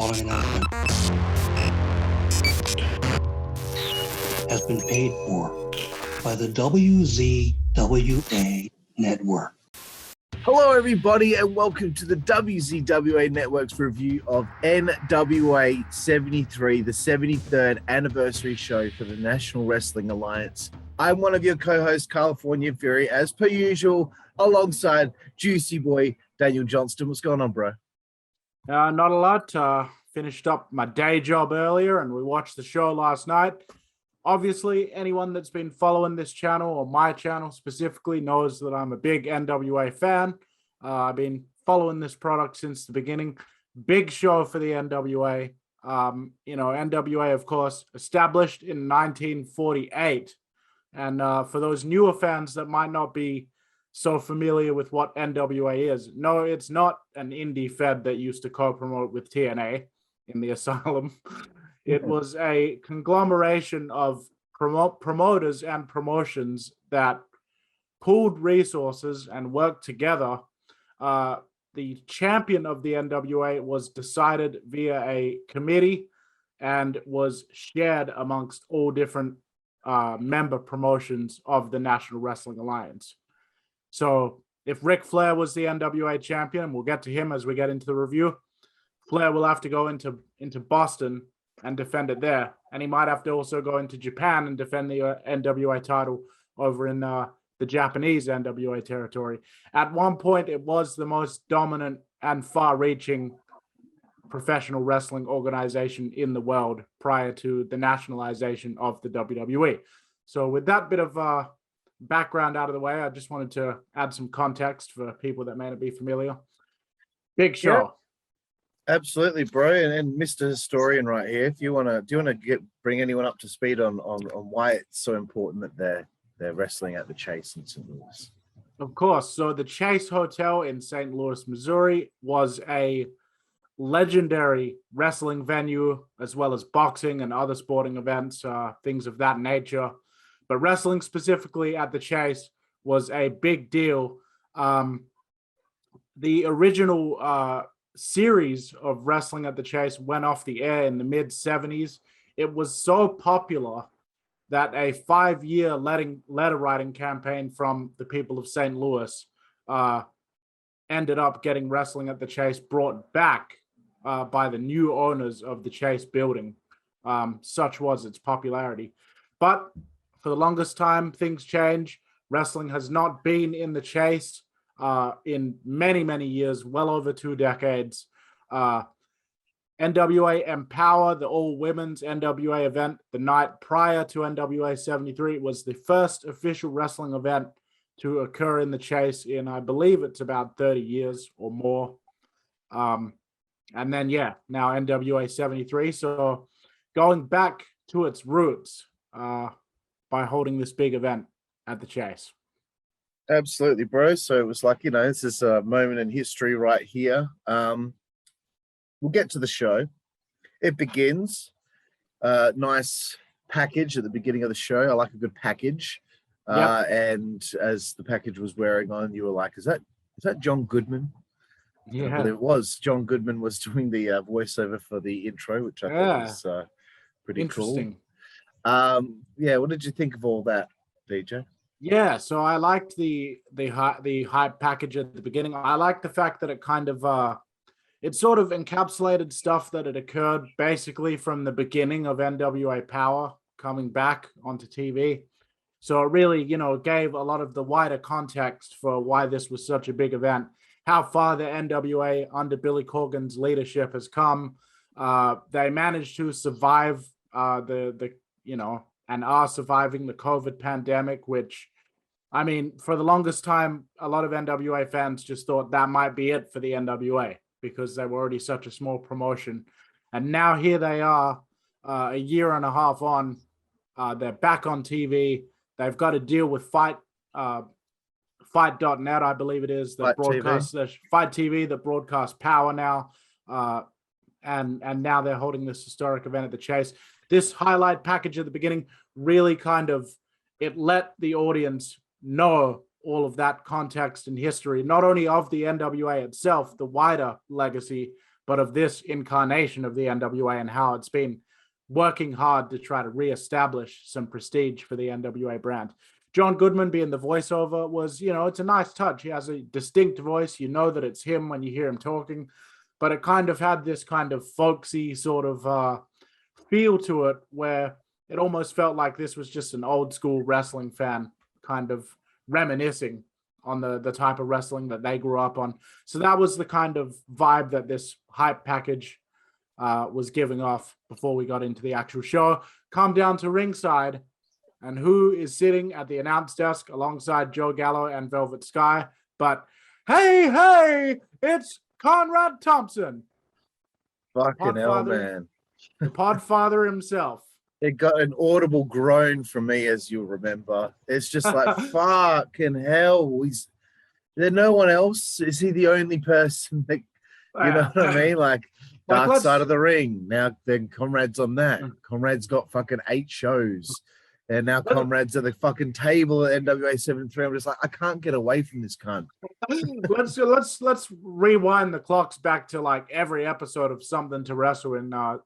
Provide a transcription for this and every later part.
following announcement has been paid for by the WZWA Network. Hello, everybody, and welcome to the WZWA Network's review of NWA 73, the 73rd anniversary show for the National Wrestling Alliance. I'm one of your co-hosts, Karlifornia Fury, as per usual, alongside Juicy Boy Daniel Johnston. What's going on, bro? Not a lot. Finished up my day job earlier, and we watched the show last night. Obviously, anyone that's been following this channel, or my channel specifically, knows that I'm a big NWA fan. I've been following this product since the beginning. Big show for the NWA. NWA, of course, established in 1948. And for those newer fans that might not be so familiar with what NWA is, no, it's not an indie fed that used to co-promote with TNA in the Asylum. It was a conglomeration of promoters and promotions that pooled resources and worked together. The champion of the NWA was decided via a committee and was shared amongst all different member promotions of the National Wrestling Alliance. So if Ric Flair was the NWA champion, and we'll get to him as we get into the review, Flair will have to go into Boston and defend it there. And he might have to also go into Japan and defend the NWA title over in the Japanese NWA territory. At one point, it was the most dominant and far-reaching professional wrestling organization in the world prior to the nationalization of the WWE. So with that bit of background out of the way, I just wanted to add some context for people that may not be familiar. Big show. Yeah. Absolutely, bro, and Mr. Historian right here. If you wanna, do you wanna bring anyone up to speed on why it's so important that they're wrestling at the Chase in St. Louis? Of course. So the Chase Hotel in St. Louis, Missouri, was a legendary wrestling venue, as well as boxing and other sporting events, things of that nature. But wrestling specifically at the Chase was a big deal. The original series of Wrestling at the Chase went off the air in the mid-70s. It was so popular that a 5-year letter writing campaign from the people of St. Louis ended up getting Wrestling at the Chase brought back by the new owners of the Chase building. Such was its popularity. But for the longest time, things change. Wrestling has not been in the Chase in many, many years, well over 2 decades. NWA Empower, the all-women's NWA event, the night prior to NWA 73, was the first official wrestling event to occur in the Chase in, I believe it's about 30 years or more. And then, now NWA 73. So going back to its roots by holding this big event at the Chase. Absolutely, bro. So it was like, this is a moment in history right here. We'll get to the show. It begins. Nice package at the beginning of the show. I like a good package. Yep. And as the package was wearing on, you were like, is that John Goodman? Yeah. But it was. John Goodman was doing the voiceover for the intro, which I thought was pretty interesting. Cool. What did you think of all that, DJ? Yeah, so I liked the hype package at the beginning. I liked the fact that it kind of it sort of encapsulated stuff that had occurred basically from the beginning of NWA Power coming back onto TV. So it really, gave a lot of the wider context for why this was such a big event, how far the NWA under Billy Corgan's leadership has come. They managed to survive and are surviving the COVID pandemic, which, I mean, for the longest time, a lot of NWA fans just thought that might be it for the NWA because they were already such a small promotion. And now here they are, a year and a half on. They're back on TV. They've got to deal with Fight.net, I believe it is, that broadcasts Fight TV that broadcasts Power now. And now they're holding this historic event at the Chase. This highlight package at the beginning really it let the audience know all of that context and history, not only of the NWA itself, the wider legacy, but of this incarnation of the NWA and how it's been working hard to try to reestablish some prestige for the NWA brand. John Goodman being the voiceover was, it's a nice touch. He has a distinct voice. You know that it's him when you hear him talking, but it kind of had this kind of folksy sort of feel to it where it almost felt like this was just an old school wrestling fan kind of reminiscing on the type of wrestling that they grew up on. So that was the kind of vibe that this hype package was giving off before we got into the actual show. Come down to ringside, and who is sitting at the announce desk alongside Joe Gallo and Velvet Sky? But hey, it's Conrad Thompson. Fucking hell, man. The Podfather himself. It got an audible groan from me, as you'll remember. It's just like, fucking hell. There's no one else. Is he the only person that, you know what I mean? Like Dark Side of the Ring. Now then Conrad's on that. Conrad's got fucking 8 shows. And now Conrad's at the fucking table at NWA 73. I'm just like, I can't get away from this cunt. let's rewind the clocks back to like every episode of Something to Wrestle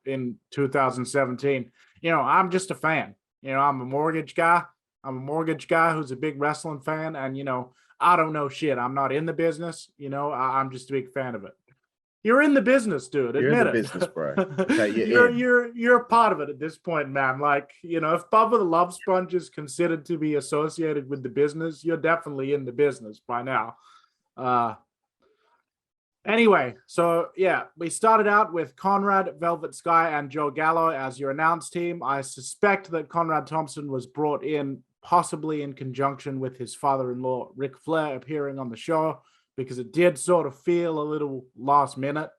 in 2017. I'm just a fan. I'm a mortgage guy. I'm a mortgage guy who's a big wrestling fan, and I don't know shit. I'm not in the business. I'm just a big fan of it. You're in the business, dude. Admit You're in the it. business, bro. Okay, you're a part of it at this point, man. Like, if Bubba the Love Sponge is considered to be associated with the business, you're definitely in the business by now. Anyway, so yeah, we started out with Conrad, Velvet Sky, and Joe Gallo as your announce team. I suspect that Conrad Thompson was brought in possibly in conjunction with his father-in-law, Ric Flair, appearing on the show, because it did sort of feel a little last minute.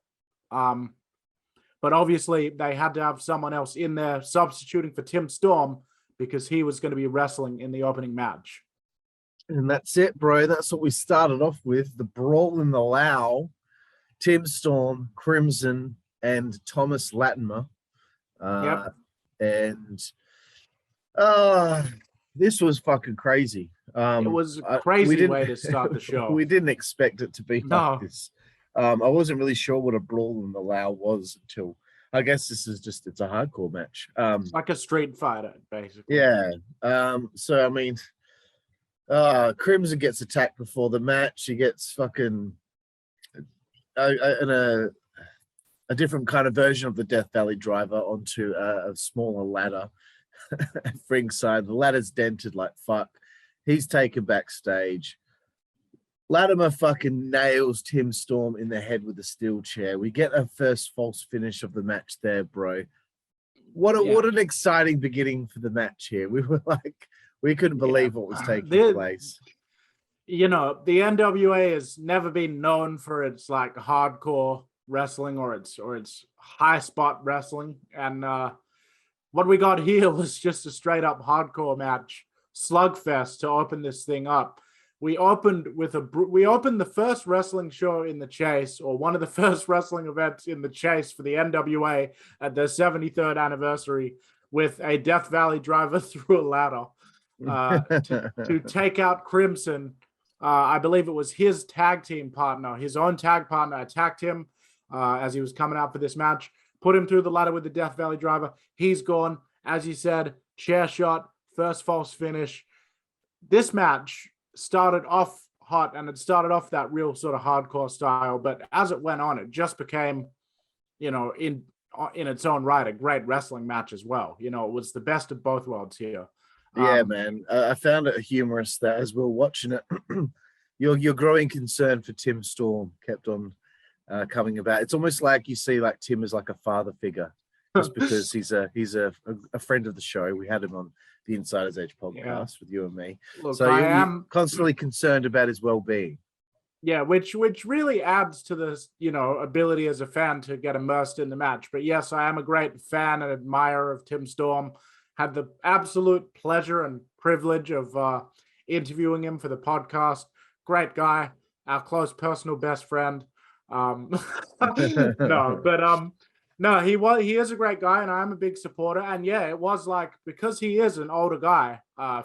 But obviously they had to have someone else in there substituting for Tim Storm because he was going to be wrestling in the opening match. And that's it, bro. That's what we started off with. The Brawl in the Low. Tim Storm, Crimson, and Thomas Latimer. Yep. And this was fucking crazy. It was a crazy way to start the show. We didn't expect it to be like this. I wasn't really sure what a Brawl in the Low was until, I guess it's a hardcore match. It's like a street fighter, basically. Yeah. So, I mean, Crimson gets attacked before the match. He gets fucking... a different kind of version of the Death Valley driver onto a smaller ladder at ringside. The ladder's dented like fuck. He's taken backstage. Latimer fucking nails Tim Storm in the head with a steel chair. We get a first false finish of the match there, bro. What an exciting beginning for the match here. We were like, we couldn't believe what was taking place. The NWA has never been known for its like hardcore wrestling or its high spot wrestling, and what we got here was just a straight up hardcore match, slugfest to open this thing up. We opened the first wrestling show in the Chase, or one of the first wrestling events in the Chase for the NWA at their 73rd anniversary, with a Death Valley driver through a ladder to take out Crimson. I believe it was his tag team partner, his own tag partner, attacked him as he was coming out for this match, put him through the ladder with the Death Valley driver. He's gone. As you said, chair shot, first false finish. This match started off hot, and it started off that real sort of hardcore style, but as it went on, it just became, in its own right, a great wrestling match as well. It was the best of both worlds here. Yeah, man. I found it humorous that as we were watching it, your growing concern for Tim Storm kept on coming about. It's almost like you see like Tim as like a father figure, just because he's a friend of the show. We had him on the Insider's Edge podcast with you and me. Look, so you're constantly concerned about his well-being. Yeah, which really adds to this, ability as a fan to get immersed in the match. But yes, I am a great fan and admirer of Tim Storm. Had the absolute pleasure and privilege of interviewing him for the podcast. Great guy, our close personal best friend. He is a great guy, and I'm a big supporter. And yeah, it was like, because he is an older guy,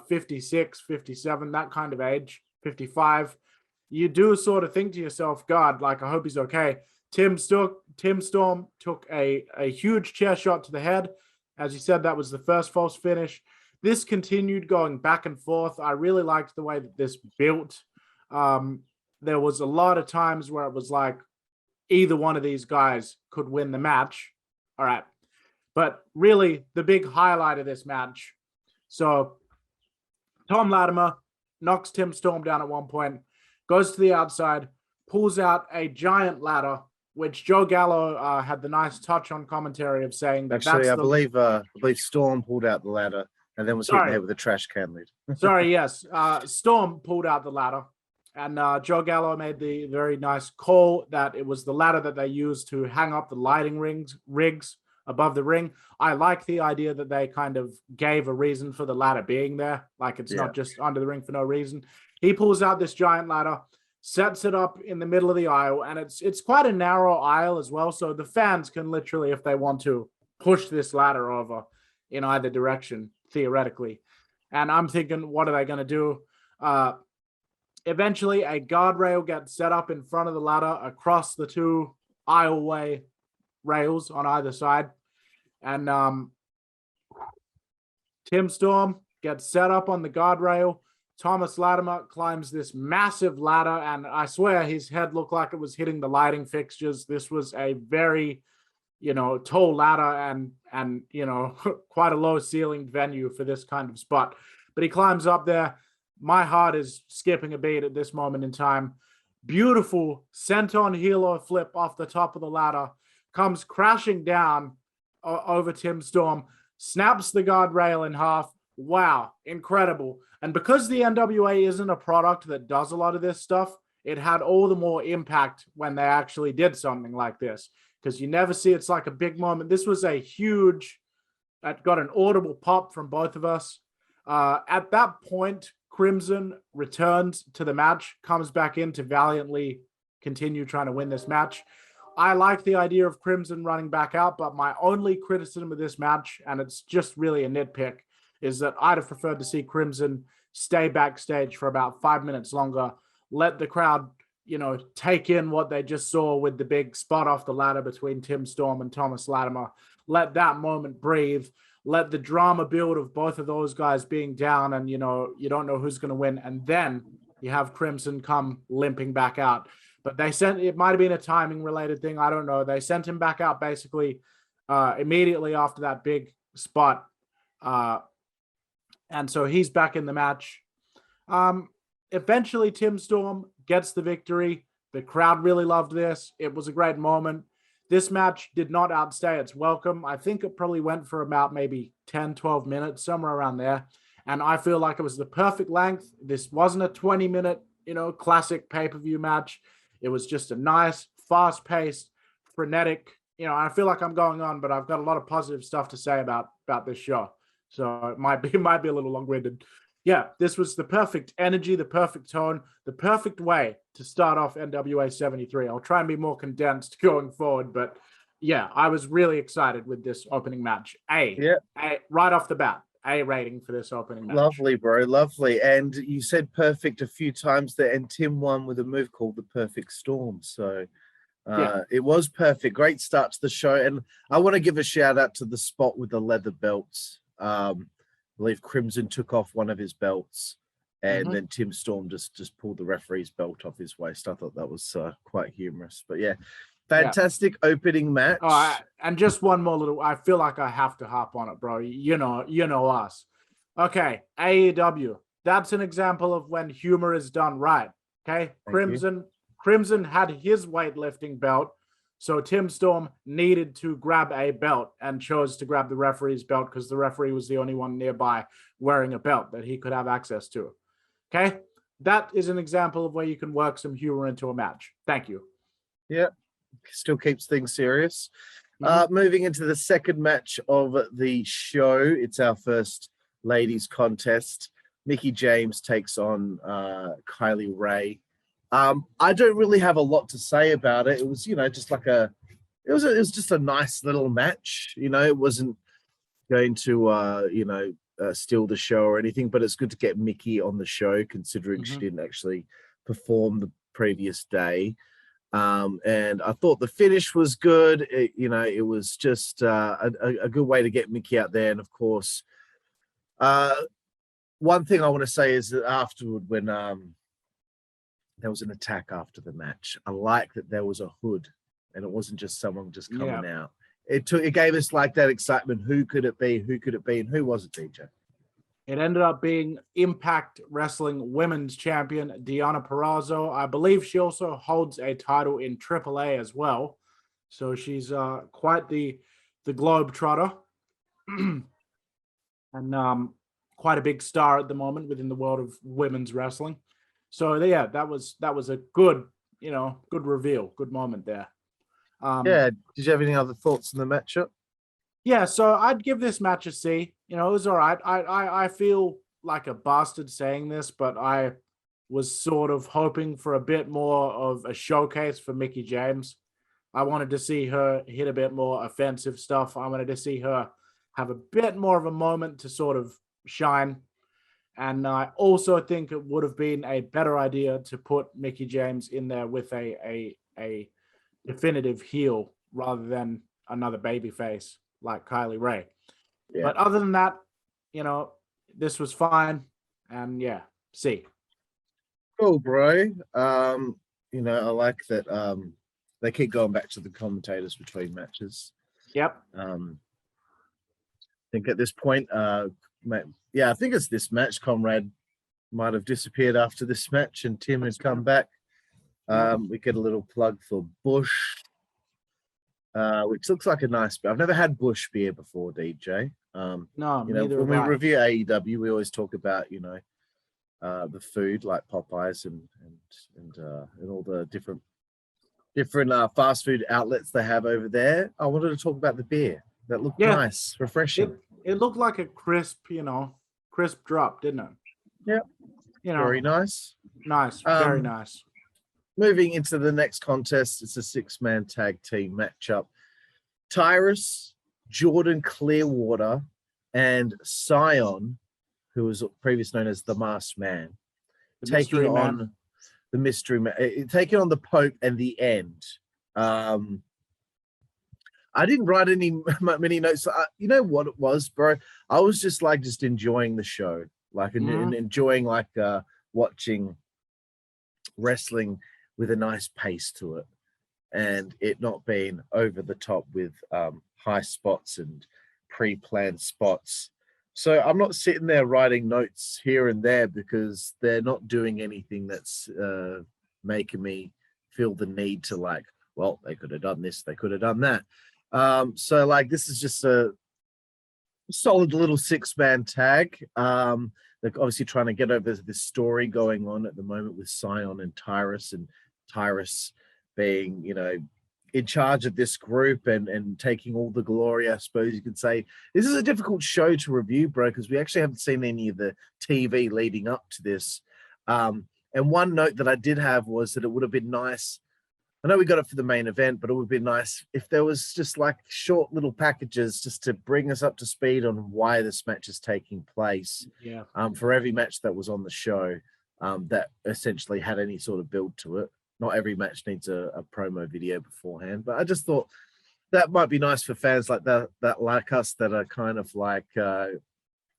56, 57, that kind of age, 55, you do sort of think to yourself, God, like, I hope he's okay. Tim Storm took a huge chair shot to the head. As you said, that was the first false finish. This continued going back and forth. I really liked the way that this built. There was a lot of times where it was like either one of these guys could win the match. All right. But really, the big highlight of this match. So Thom Latimer knocks Tim Storm down at one point, goes to the outside, pulls out a giant ladder, which Joe Gallo had the nice touch on commentary of saying that Actually, I that's believe Storm pulled out the ladder and then was hit in the head with a trash can lid. Sorry, yes. Storm pulled out the ladder, and Joe Gallo made the very nice call that it was the ladder that they used to hang up the lighting rigs above the ring. I like the idea that they kind of gave a reason for the ladder being there. Like it's not just under the ring for no reason. He pulls out this giant ladder, sets it up in the middle of the aisle, and it's quite a narrow aisle as well. So the fans can literally, if they want to, push this ladder over in either direction, theoretically. And I'm thinking, what are they going to do? Eventually, a guardrail gets set up in front of the ladder across the two aisleway rails on either side. And Tim Storm gets set up on the guardrail. Thomas Latimer climbs this massive ladder, and I swear his head looked like it was hitting the lighting fixtures. This was a very, tall ladder and quite a low ceilinged venue for this kind of spot. But he climbs up there. My heart is skipping a beat at this moment in time. Beautiful senton helo flip off the top of the ladder, comes crashing down over Tim Storm, snaps the guardrail in half. Wow, incredible. And because the NWA isn't a product that does a lot of this stuff, it had all the more impact when they actually did something like this, because you never see it's like a big moment. This was a huge, that got an audible pop from both of us. At that point, Crimson returns to the match, comes back in to valiantly continue trying to win this match. I like the idea of Crimson running back out, but my only criticism of this match, and it's just really a nitpick, is that I'd have preferred to see Crimson stay backstage for about 5 minutes longer, let the crowd, take in what they just saw with the big spot off the ladder between Tim Storm and Thomas Latimer. Let that moment breathe. Let the drama build of both of those guys being down and, you don't know who's going to win. And then you have Crimson come limping back out. But it might have been a timing related thing. I don't know. They sent him back out basically immediately after that big spot. And so he's back in the match. Eventually, Tim Storm gets the victory. The crowd really loved this. It was a great moment. This match did not outstay its welcome. I think it probably went for about maybe 10, 12 minutes, somewhere around there. And I feel like it was the perfect length. This wasn't a 20-minute, classic pay-per-view match. It was just a nice, fast-paced, frenetic, I feel like I'm going on, but I've got a lot of positive stuff to say about this show. So it might be a little long-winded. Yeah, this was the perfect energy, the perfect tone, the perfect way to start off NWA 73. I'll try and be more condensed going forward, but yeah, I was really excited with this opening match. A right off the bat, A rating for this opening match. Lovely, bro, lovely. And you said perfect a few times there, and Tim won with a move called the Perfect Storm. So it was perfect. Great start to the show. And I want to give a shout out to the spot with the leather belts. I believe Crimson took off one of his belts, and then Tim Storm just pulled the referee's belt off his waist. I thought that was quite humorous. But yeah, fantastic opening match. And just one more little, I feel like I have to hop on it, bro. You know us. Okay, AEW. That's an example of when humor is done right. Okay, Crimson had his weightlifting belt. So Tim Storm needed to grab a belt and chose to grab the referee's belt because the referee was the only one nearby wearing a belt that he could have access to. Okay? That is an example of where you can work some humor into a match. Thank you. Yeah. Still keeps things serious. Moving into the second match of the show. It's our first ladies contest. Mickie James takes on Kylie Ray. I don't really have a lot to say about it. It was, just like it was just a nice little match. It wasn't going to, steal the show or anything, but it's good to get Mickie on the show considering she didn't actually perform the previous day. And I thought the finish was good. It was just a good way to get Mickie out there. And of course, one thing I want to say is that afterward, when there was an attack after the match, I like that there was a hood and it wasn't just someone just coming out. It gave us like that excitement. Who could it be? Who could it be? And who was it, DJ? It ended up being Impact Wrestling Women's Champion Deonna Purrazzo. I believe she also holds a title in AAA as well. So she's quite the globetrotter. And quite a big star at the moment within the world of women's wrestling. So yeah, that was a good reveal, good moment there. Did you have any other thoughts on the matchup? Yeah, so I'd give this match a C. It was all right. I feel like a bastard saying this, but I was sort of hoping for a bit more of a showcase for Mickie James. I wanted to see her hit a bit more offensive stuff. I wanted to see her have a bit more of a moment to sort of shine. And I also think it would have been a better idea to put Mickie James in there with a definitive heel rather than another babyface like Kylie Ray. Yeah. But other than that, this was fine. And yeah, C. Cool, bro. I like that they keep going back to the commentators between matches. Yep. I think at this point, I think it's this match. Conrad might have disappeared after this match and Tim has come back. We get a little plug for Bush, which looks like a nice beer. I've never had Bush beer before, DJ. No, when we review AEW, we always talk about, the food like Popeyes and all the different fast food outlets they have over there. I wanted to talk about the beer. That looked nice, refreshing. It looked like a crisp drop, didn't it? Yep. Very nice. Nice, very nice. Moving into the next contest, it's a 6-man tag team matchup. Tyrus, Jordan Clearwater, and Sion, who was previously known as the Masked Man, taking on the Mystery Man, taking on the Pope and the End. I didn't write many notes. You know what it was, bro? I was just enjoying the show, and enjoying watching wrestling with a nice pace to it, and it not being over the top with high spots and pre-planned spots. So I'm not sitting there writing notes here and there because they're not doing anything that's making me feel the need to they could have done this, they could have done that. So this is just a solid little 6-man tag. They're obviously trying to get over this story going on at the moment with Sion and Tyrus being, in charge of this group and taking all the glory, I suppose you could say. This is a difficult show to review, bro, because we actually haven't seen any of the TV leading up to this. And one note that I did have was that it would have been nice. I know we got it for the main event, but it would be nice if there was just short little packages just to bring us up to speed on why this match is taking place. Yeah. For every match that was on the show, that essentially had any sort of build to it. Not every match needs a promo video beforehand, but I just thought that might be nice for fans like that like us that are kind of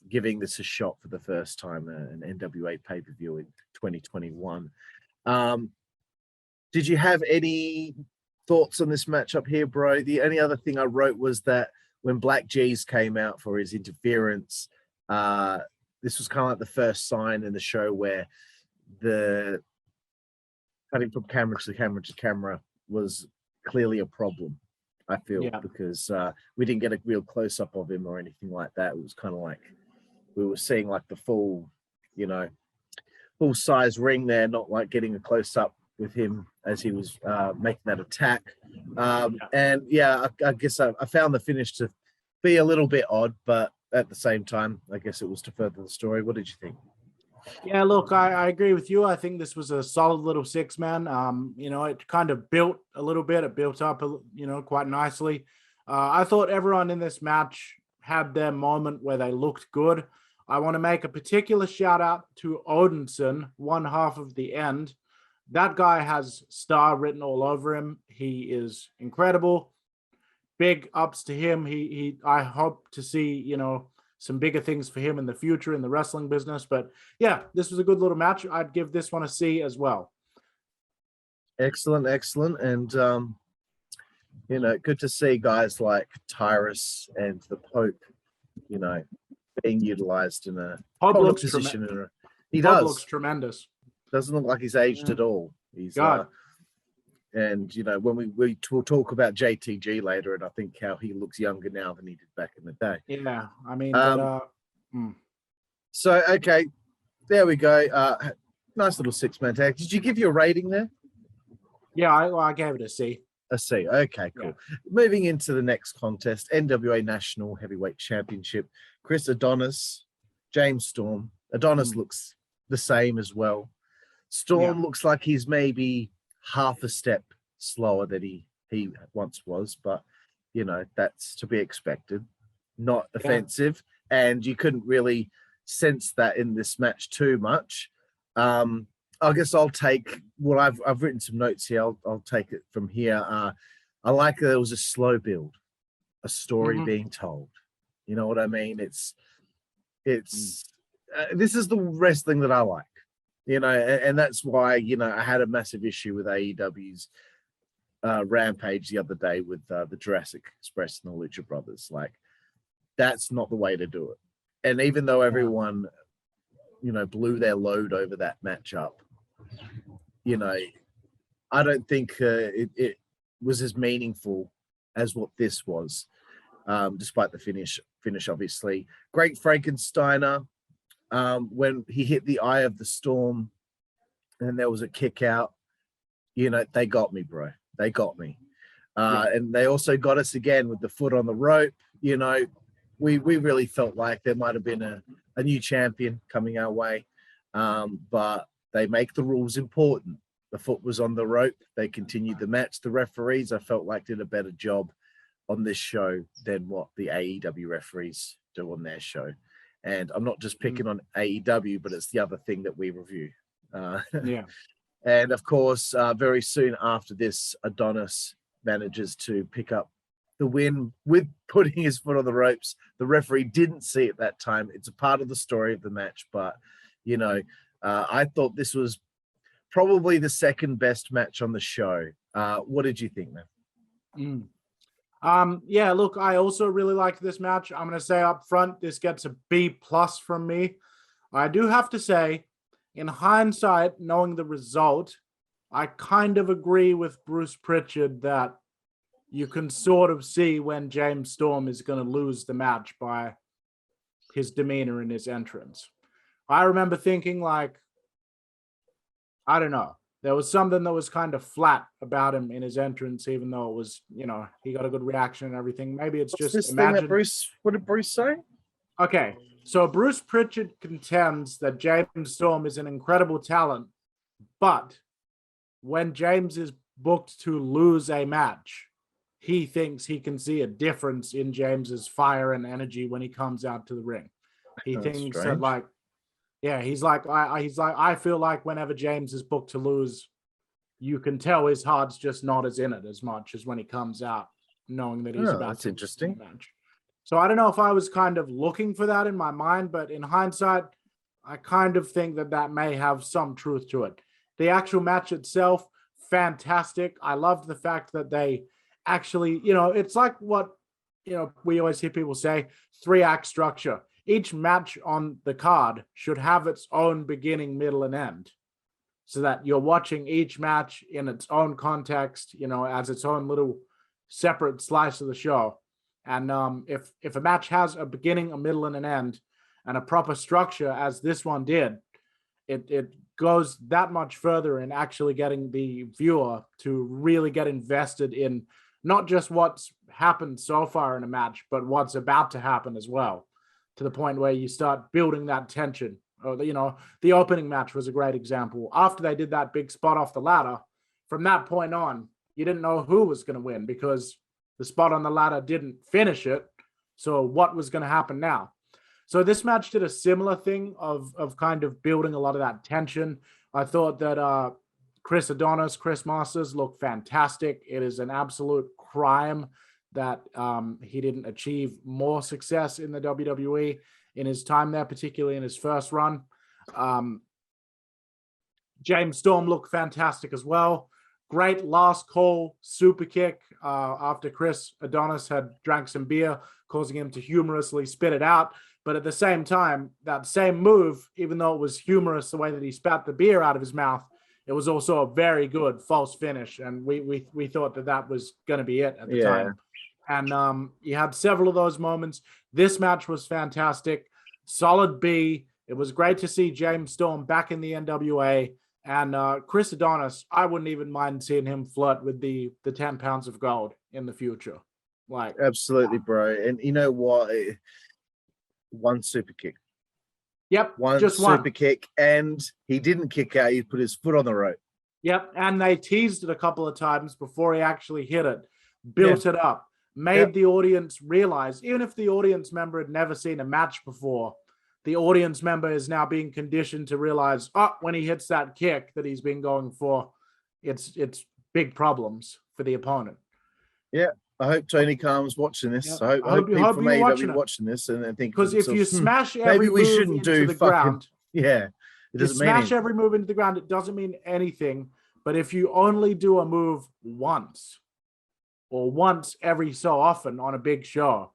giving this a shot for the first time, an NWA pay-per-view in 2021. Did you have any thoughts on this matchup here, bro? The only other thing I wrote was that when Black G's came out for his interference, this was kind of the first sign in the show where the cutting from camera to camera to camera was clearly a problem, I feel, because we didn't get a real close-up of him or anything like that. It was kind of we were seeing the full, full-size ring there, not getting a close-up with him as he was making that attack. And I guess I found the finish to be a little bit odd, but at the same time, I guess it was to further the story. What did you think? Yeah, look, I agree with you. I think this was a solid little 6-man. It kind of built a little bit. It built up, quite nicely. I thought everyone in this match had their moment where they looked good. I want to make a particular shout out to Odinson, one half of the End. That guy has star written all over him. He is incredible. Big ups to him. I hope to see, some bigger things for him in the future in the wrestling business. But yeah, this was a good little match. I'd give this one a C as well. Excellent. And, good to see guys like Tyrus and the Pope, being utilized in a Pope position. He looks tremendous. Doesn't look like he's aged at all. He's God. And when we will talk about JTG later, and I think how he looks younger now than he did back in the day. Yeah, I mean, So okay, there we go. Nice little 6-man tag. Did you give your rating there? Yeah, I gave it a C. A C. Okay, cool. Yeah. Moving into the next contest, NWA National Heavyweight Championship. Chris Adonis, James Storm. Adonis looks the same as well. Storm looks like he's maybe half a step slower than he once was, but that's to be expected. Not offensive, and you couldn't really sense that in this match too much. I guess I'll take what I've written some notes here. I'll take it from here. I like that it was a slow build, a story being told. You know what I mean? It's this is the wrestling that I like. And that's why, I had a massive issue with AEW's Rampage the other day with the Jurassic Express and the Lucha Brothers. Like, that's not the way to do it. And even though everyone, blew their load over that matchup, I don't think it was as meaningful as what this was, despite the finish, obviously. Great Frankensteiner. When he hit the Eye of the Storm and there was a kick out, they got me, bro. They got me. And they also got us again with the foot on the rope. We really felt like there might have been a new champion coming our way. But they make the rules important. The foot was on the rope. They continued the match. The referees, I felt like, did a better job on this show than what the AEW referees do on their show. And I'm not just picking on AEW, but it's the other thing that we review. And of course, very soon after this, Adonis manages to pick up the win with putting his foot on the ropes. The referee didn't see it that time. It's a part of the story of the match, but I thought this was probably the second best match on the show. What did you think, man? Yeah, look, I also really liked this match. I'm going to say up front, this gets a B+ from me. I do have to say, in hindsight, knowing the result, I kind of agree with Bruce Pritchard that you can sort of see when James Storm is going to lose the match by his demeanor in his entrance. I remember thinking, like, I don't know. There was something that was kind of flat about him in his entrance, even though it was, he got a good reaction and everything. Maybe it's just this thing that Bruce. What did Bruce say? Okay, so Bruce Pritchard contends that James Storm is an incredible talent, but when James is booked to lose a match, he thinks he can see a difference in James's fire and energy when he comes out to the ring. He thinks that, like, he's like, I feel like whenever James is booked to lose, you can tell his heart's just not as in it as much as when he comes out, knowing that he's about to interesting match. So I don't know if I was kind of looking for that in my mind, but in hindsight, I kind of think that may have some truth to it. The actual match itself, fantastic. I loved the fact that they actually, it's like what, we always hear people say, 3-act structure. Each match on the card should have its own beginning, middle, and end, so that you're watching each match in its own context, as its own little separate slice of the show. And if a match has a beginning, a middle, and an end, and a proper structure, as this one did, it goes that much further in actually getting the viewer to really get invested in not just what's happened so far in a match, but what's about to happen as well, to the point where you start building that tension. Or, the opening match was a great example. After they did that big spot off the ladder, from that point on, you didn't know who was going to win because the spot on the ladder didn't finish it. So what was going to happen now? So this match did a similar thing of kind of building a lot of that tension. I thought that Adonis, Chris Masters look fantastic. It is an absolute crime that he didn't achieve more success in the WWE in his time there, particularly in his first run. James Storm looked fantastic as well. Great last call super kick after Chris Adonis had drank some beer, causing him to humorously spit it out. But at the same time, that same move, even though it was humorous the way that he spat the beer out of his mouth, it was also a very good false finish. And we thought that was going to be it at the time. And you had several of those moments. This match was fantastic. Solid B. It was great to see James Storm back in the NWA. And Chris Adonis, I wouldn't even mind seeing him flirt with the 10 pounds of gold in the future. Like, absolutely, bro. And you know what? One super kick. Yep, one just super kick, and he didn't kick out. He put his foot on the rope. Yep, and they teased it a couple of times before he actually hit it, built it up, made the audience realize, even if the audience member had never seen a match before, the audience member is now being conditioned to realize, when he hits that kick that he's been going for, it's big problems for the opponent. Yeah, I hope Tony Khan's watching this. Yeah. I hope people from AEW watching this and think, because if you smash every maybe we move shouldn't into do the fucking ground, it doesn't mean smash anything. every move into the ground, it doesn't mean anything. But if you only do a move once, or once every so often on a big show,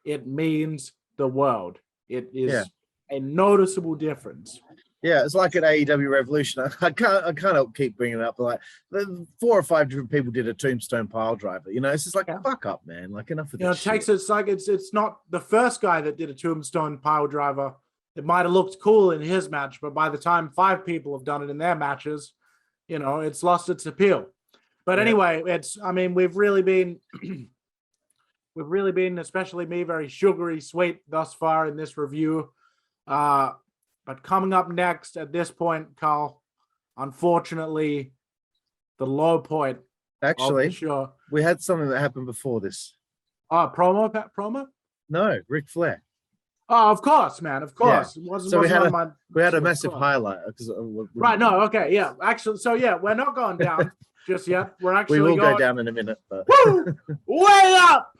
it means the world. It is a noticeable difference. Yeah, it's like an AEW Revolution. I can't keep bringing it up. Like 4 or 5 different people did a tombstone pile driver. You know, it's just like fuck up, man. Like enough of this. It's not the first guy that did a tombstone pile driver. It might have looked cool in his match, but by the time 5 people have done it in their matches, you know, it's lost its appeal. But anyway, we've really been, especially me, very sugary sweet thus far in this review. But coming up next at this point, Carl, unfortunately, the low point. Actually, of the show. We had something that happened before this. Promo? No, Ric Flair. Oh, of course, man. Of course. Yeah. So we had a massive highlight. Right. No. Okay. Yeah. Actually, so we're not going down just yet. We will go down in a minute. But... Woo! Way up!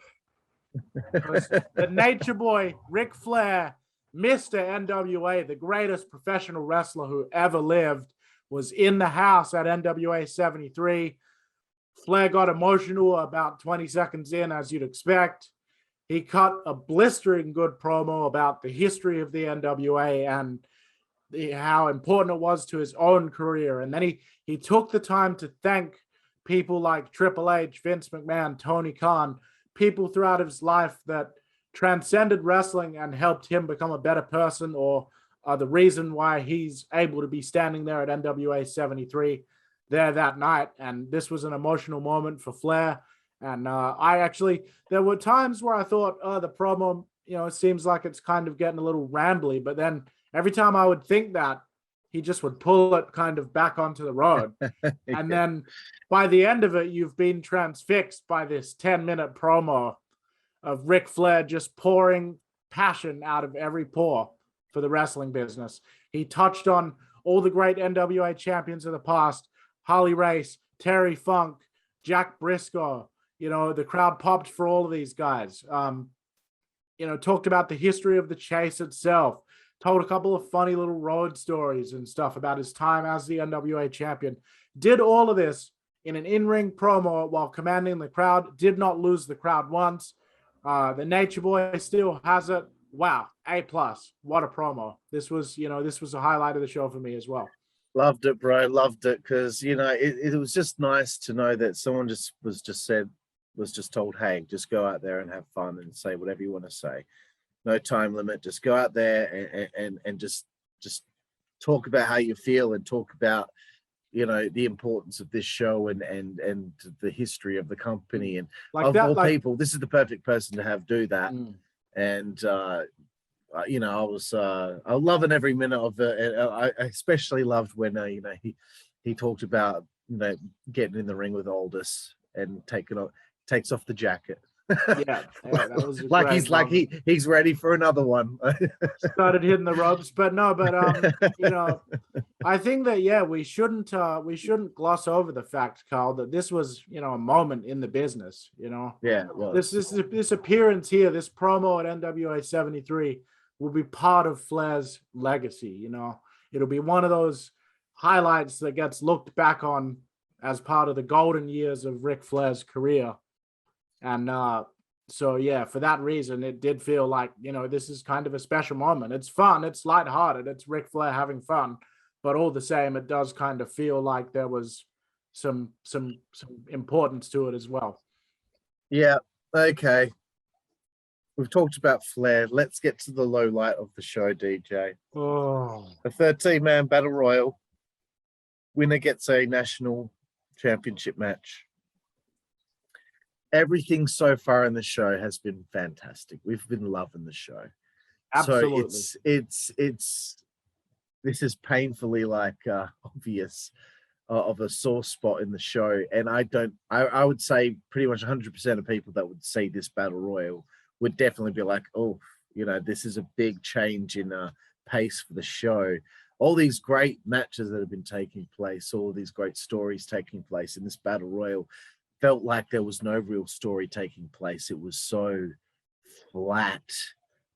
The Nature Boy, Ric Flair, Mr. NWA, the greatest professional wrestler who ever lived, was in the house at NWA 73. Flair got emotional about 20 seconds in, as you'd expect. He cut a blistering good promo about the history of the NWA and how important it was to his own career. And then he took the time to thank people like Triple H, Vince McMahon, Tony Khan, people throughout his life that transcended wrestling and helped him become a better person, or the reason why he's able to be standing there at NWA 73 there that night. And this was an emotional moment for Flair. And there were times where I thought, the promo, it seems like it's kind of getting a little rambly. But then every time I would think that, he just would pull it kind of back onto the road. And then by the end of it, you've been transfixed by this 10-minute promo of Ric Flair just pouring passion out of every pore for the wrestling business. He touched on all the great NWA champions of the past, Harley Race, Terry Funk, Jack Briscoe. The crowd popped for all of these guys. Talked about the history of the chase itself, told a couple of funny little road stories and stuff about his time as the NWA champion. Did all of this in an in-ring promo while commanding the crowd, did not lose the crowd once. The Nature Boy still has it. Wow, A+. What a promo. This was a highlight of the show for me as well. Loved it, bro. Loved it because, it was just nice to know that someone was just told, hey, just go out there and have fun and say whatever you want to say. No time limit. Just go out there and just talk about how you feel and talk about, the importance of this show and the history of the company. And people, this is the perfect person to do that. And, I was loving every minute of it. I especially loved when, he talked about, getting in the ring with Aldis and takes off the jacket. Yeah, that was a like great he's like moment. he's ready for another one. Started hitting the ropes, but no, but you know, I think that we shouldn't gloss over the fact, Carl, that this was, you know, a moment in the business. You know, Yeah, it was. this appearance here, this promo at NWA 73 will be part of Flair's legacy. You know, it'll be one of those highlights that gets looked back on as part of the golden years of Ric Flair's career. And so yeah, for that reason, it did feel like, you know, this is kind of a special moment. It's fun, it's lighthearted, it's Ric Flair having fun, but all the same, it does kind of feel like there was some importance to it as well. Yeah. Okay. We've talked about Flair. Let's get to the low light of the show, DJ. Oh, A 13-man battle royal. Winner gets a national championship match. Everything so far in the show has been fantastic. We've been loving the show. absolutely. So it's this is painfully like obvious of a sore spot in the show. And I would say pretty much 100% of people that would see this battle royal would definitely be like, oh, you know, this is a big change in pace for the show. All these great matches that have been taking place, all these great stories taking place in this battle royal, felt like there was no real story taking place. It was so flat.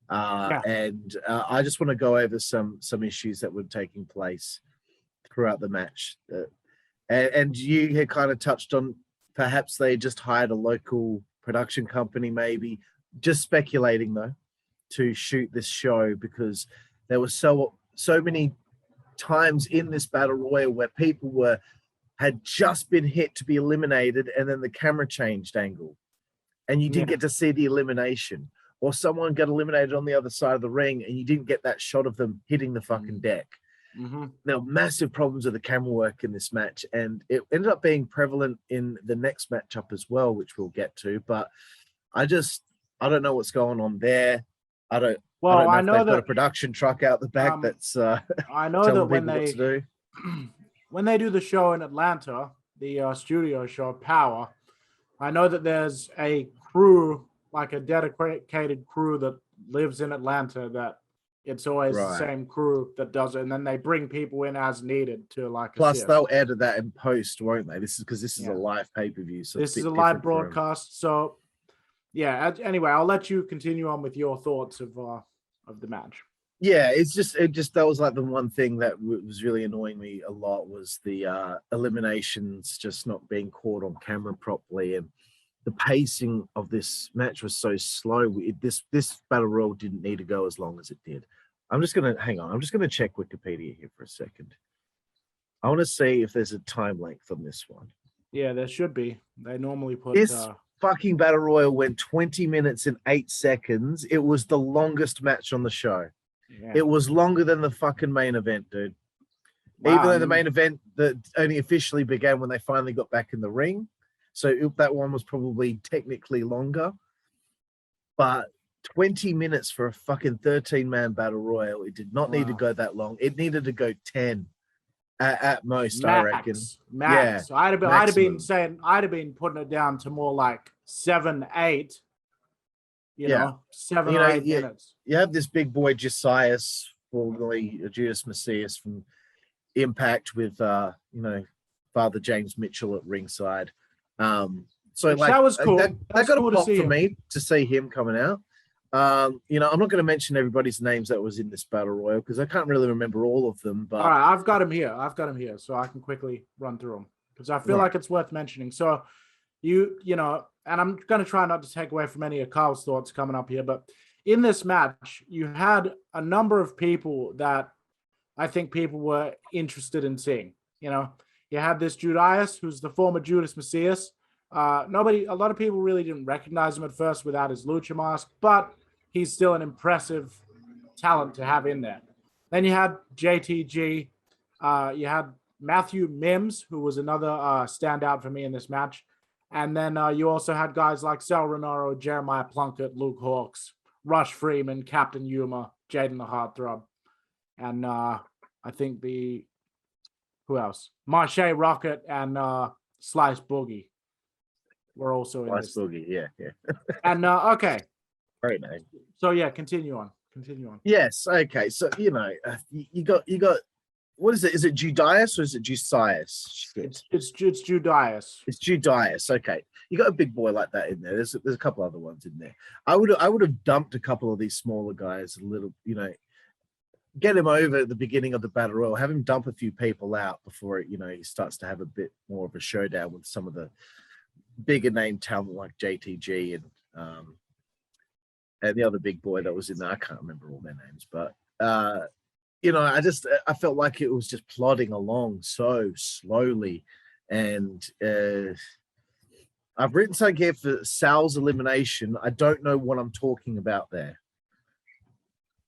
And I just want to go over some issues that were taking place throughout the match. And you had kind of touched on perhaps they just hired a local production company, maybe. Just speculating though, to shoot this show, because there were so many times in this battle royal where people had just been hit to be eliminated, and then the camera changed angle and you didn't get to see the elimination, or someone got eliminated on the other side of the ring and you didn't get that shot of them hitting the fucking deck. Mm-hmm. Now, massive problems with the camera work in this match, and it ended up being prevalent in the next matchup as well, which we'll get to. But I don't know what's going on there. I don't know if they've got a production truck out the back that's I know telling that when people what to do. when they do the show in Atlanta, the studio show Power, I know that there's a crew, like a dedicated crew that lives in Atlanta, that it's always the same crew that does it, and then they bring people in as needed to like Plus assist. They'll edit that in post, won't they? This is a live pay-per-view, so this is a live broadcast. So yeah, anyway, I'll let you continue on with your thoughts of the match. Yeah, it just that was like the one thing that was really annoying me a lot, was the eliminations just not being caught on camera properly, and the pacing of this match was so slow. This battle royal didn't need to go as long as it did. I'm just gonna check Wikipedia here for a second. I want to see if there's a time length on this one. Yeah, there should be. They normally put this fucking battle royal went 20 minutes and 8 seconds. It was the longest match on the show. Yeah. It was longer than the fucking main event, dude. Wow, even though the main event that only officially began when they finally got back in the ring. So that one was probably technically longer. But 20 minutes for a fucking 13-man battle royal. It did not need to go that long. It needed to go 10 at most, I reckon. Max. Yeah, I'd have been putting it down to more like 7, 8. You know, 7 or 8 minutes. You have this big boy Josias, formerly Judas Messias from Impact, with Father James Mitchell at ringside. So like that was cool. That got a pop for me to see him coming out. I'm not going to mention everybody's names that was in this battle royal because I can't really remember all of them. But all right, I've got him here, so I can quickly run through them because I feel like it's worth mentioning. So and I'm going to try not to take away from any of Carl's thoughts coming up here, but in this match, you had a number of people that I think people were interested in seeing. You know, you had this Judas, who's the former Judas Messias. A lot of people really didn't recognize him at first without his lucha mask, but he's still an impressive talent to have in there. Then you had JTG. You had Matthew Mims, who was another standout for me in this match. And then you also had guys like Sal Renaro, Jeremiah Plunkett, Luke Hawks, Rush Freeman, Captain Yuma, Jaden the Heartthrob. And I think who else? Marche Rocket and Slice Boogie. were also in Ice this. Boogie, yeah. And okay, Great name. so yeah, continue on. Yes, okay. So you got what is it? Is it Judias or is it Jusias? Shit. It's Judias. It's Judias. Okay, you got a big boy like that in there. There's a couple other ones in there. I would have dumped a couple of these smaller guys a little. Get him over at the beginning of the battle royal. Have him dump a few people out before he starts to have a bit more of a showdown with some of the bigger name talent like JTG and the other big boy that was in there. I can't remember all their names, but I felt like it was just plodding along so slowly. And I've written something here for Sal's elimination. I don't know what I'm talking about there.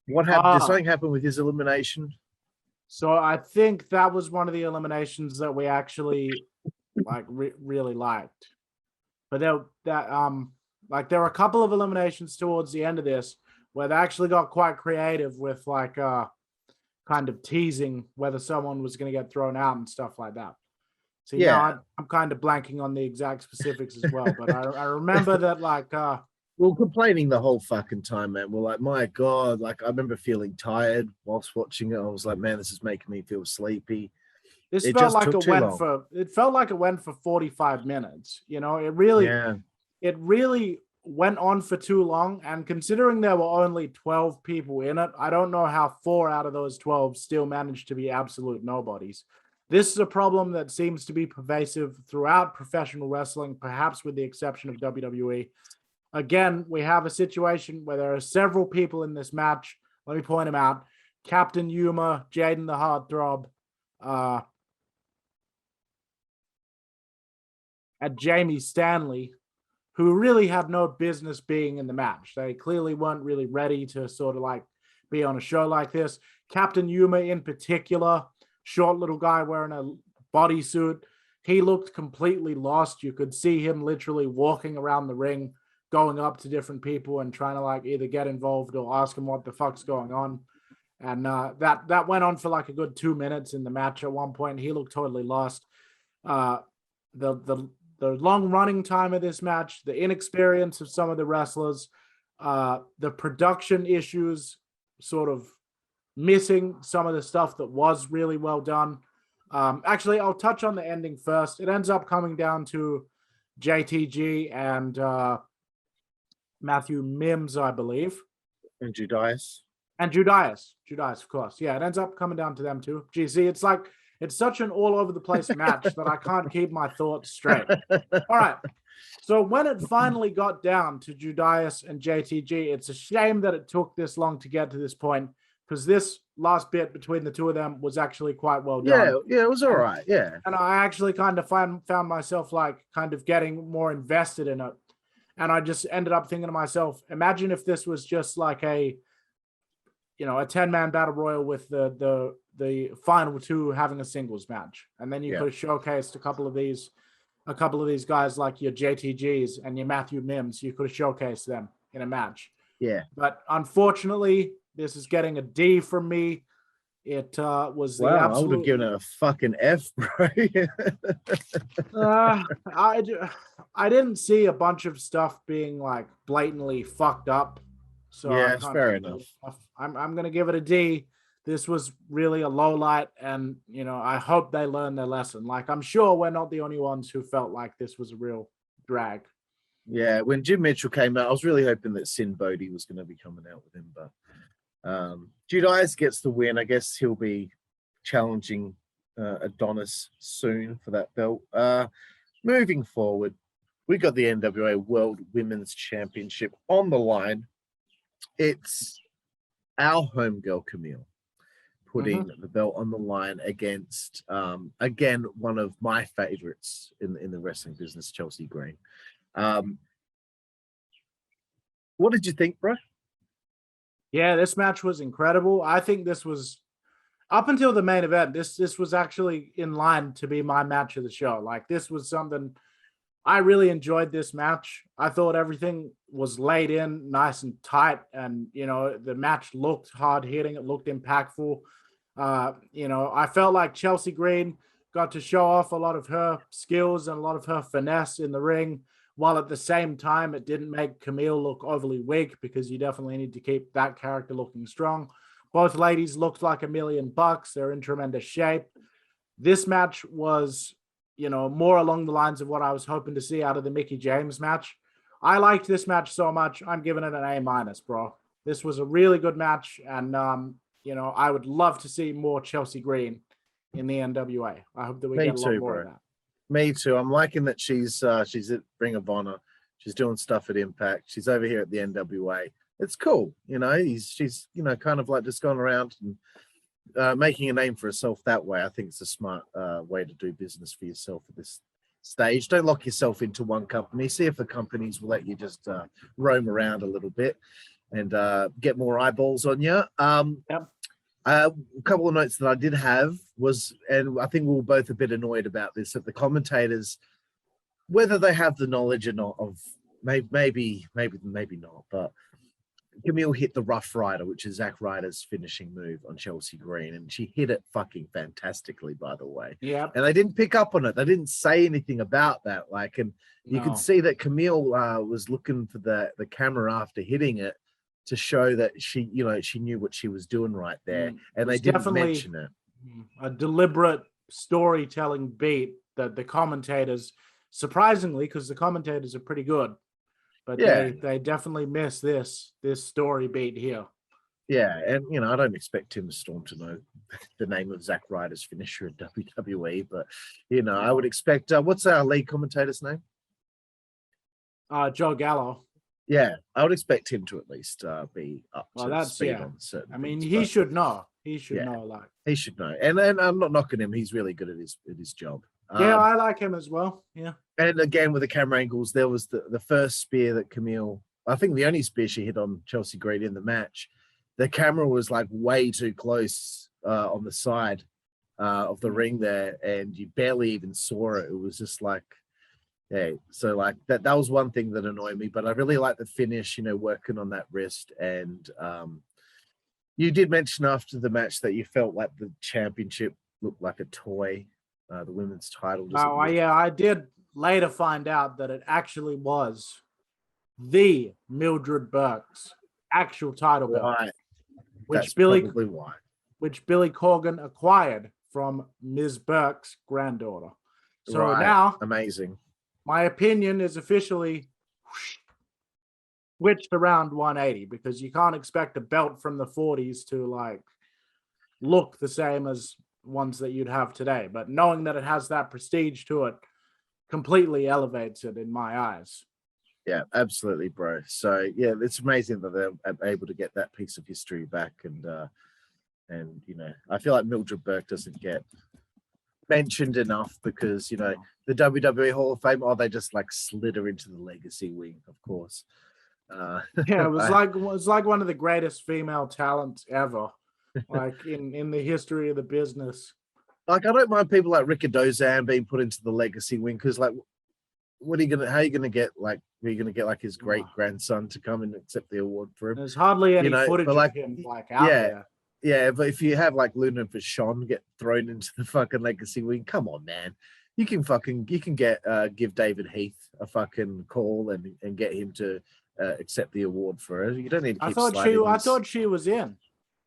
What happened? Did something happen with his elimination? So I think that was one of the eliminations that we actually really liked. But there were a couple of eliminations towards the end of this where they actually got quite creative with kind of teasing whether someone was going to get thrown out and stuff like that. So yeah, I'm kind of blanking on the exact specifics as well, but I remember that we were complaining the whole fucking time, man. We're like, my God, I remember feeling tired whilst watching it. I was like, man, this is making me feel sleepy. It felt like it went for 45 minutes. It really went on for too long. And considering there were only 12 people in it, I don't know how 4 out of those 12 still managed to be absolute nobodies. This is a problem that seems to be pervasive throughout professional wrestling, perhaps with the exception of WWE. Again, we have a situation where there are several people in this match. Let me point them out. Captain Yuma, Jaden the Heartthrob, and Jamie Stanley, who really had no business being in the match. They clearly weren't really ready to sort of be on a show like this. Captain Yuma in particular, short little guy wearing a bodysuit. He looked completely lost. You could see him literally walking around the ring, going up to different people and trying to either get involved or ask them what the fuck's going on. And that went on for a good 2 minutes in the match at one point. He looked totally lost. The long running time of this match, the inexperience of some of the wrestlers, the production issues sort of missing some of the stuff that was really well done. Actually, I'll touch on the ending first. It ends up coming down to JTG and Matthew Mims, I believe. And Judias. And Judias, of course. Yeah, it ends up coming down to them too. Gee, see, it's such an all over the place match that I can't keep my thoughts straight. All right. So when it finally got down to Judias and JTG, it's a shame that it took this long to get to this point, because this last bit between the two of them was actually quite well done. Yeah, it was all right. Yeah. And I actually kind of found myself kind of getting more invested in it. And I just ended up thinking to myself, imagine if this was just a 10-man battle royal with the final two having a singles match. And then you could have showcased a couple of these guys like your JTGs and your Matthew Mims. You could have showcased them in a match. Yeah. But unfortunately, this is getting a D from me. It was the absolute... I would have given it a fucking F, bro. I didn't see a bunch of stuff being blatantly fucked up. So yeah, it's fair enough. I'm gonna give it a D. This was really a low light, and I hope they learn their lesson. I'm sure we're not the only ones who felt like this was a real drag. Yeah, when Jim Mitchell came out, I was really hoping that Sin Bodhi was going to be coming out with him, but Judias gets the win. I guess he'll be challenging Adonis soon for that belt. Moving forward, we got the NWA World Women's Championship on the line. It's our homegirl Kamille putting the belt on the line against again one of my favorites in the wrestling business, Chelsea Green. What did you think, bro? Yeah, this match was incredible. I think this was, up until the main event, this was actually in line to be my match of the show. This was something, I really enjoyed this match. I thought everything was laid in nice and tight, and the match looked hard hitting. It looked impactful. I felt like Chelsea Green got to show off a lot of her skills and a lot of her finesse in the ring, while at the same time, it didn't make Kamille look overly weak because you definitely need to keep that character looking strong. Both ladies looked like $1,000,000. They're in tremendous shape. This match was, more along the lines of what I was hoping to see out of the Mickie James match. I liked this match so much. I'm giving it an A-, bro. This was a really good match. And, I would love to see more Chelsea Green in the NWA. I hope that we get a lot more of that. Me too. I'm liking that she's at Ring of Honor. She's doing stuff at Impact. She's over here at the NWA. It's cool. She's kind of like just going around and making a name for herself that way. I think it's a smart way to do business for yourself at this stage. Don't lock yourself into one company. See if the companies will let you just roam around a little bit and get more eyeballs on you. Yep. A couple of notes that I did have was, and I think we were both a bit annoyed about this, that the commentators, whether they have the knowledge or not of maybe not, but Kamille hit the Rough Rider, which is Zack Ryder's finishing move on Chelsea Green, and she hit it fucking fantastically, by the way. Yeah. And they didn't pick up on it. They didn't say anything about that. And you could see that Kamille was looking for the camera after hitting it to show that she knew what she was doing right there. And they didn't mention it. A deliberate storytelling beat that the commentators, surprisingly, because the commentators are pretty good, but they definitely miss this story beat here. Yeah, and I don't expect Tim Storm to know the name of Zack Ryder's finisher in WWE, but I would expect what's our lead commentator's name? Joe Gallo. Yeah, I would expect him to at least be up to speed on certain. I mean, things, he should know. He should know. He should know, and I'm not knocking him. He's really good at his job. Yeah, I like him as well. Yeah. And again, with the camera angles, there was the first spear that Kamille, I think the only spear she hit on Chelsea Green in the match. The camera was like way too close on the side of the ring there, and you barely even saw it. It was just like, yeah. So like that was one thing that annoyed me, but I really like the finish, working on that wrist. And you did mention after the match that you felt like the championship looked like a toy. The women's title. I did later find out that it actually was the Mildred Burke's actual title belt, right. Which Billy Corgan acquired from Ms. Burke's granddaughter. So now, amazing. My opinion is officially switched around 180 because you can't expect a belt from the 40s to like look the same as ones that you'd have today, but knowing that it has that prestige to it completely elevates it in my eyes. Yeah, absolutely, bro. So yeah, it's amazing that they're able to get that piece of history back, and I feel like Mildred Burke doesn't get mentioned enough because the WWE Hall of Fame, they just like slid her into the legacy wing, of course. Yeah, it was like one of the greatest female talents ever. Like in the history of the business. Like, I don't mind people like Ricardozan being put into the legacy wing because, like, how are you gonna get like his great grandson to come and accept the award for him? There's hardly any footage of him out there. Yeah, but if you have like Luna and Vachon get thrown into the fucking legacy wing, come on, man. You can give David Heath a fucking call and get him to accept the award for it. You don't need to keep I thought she was in.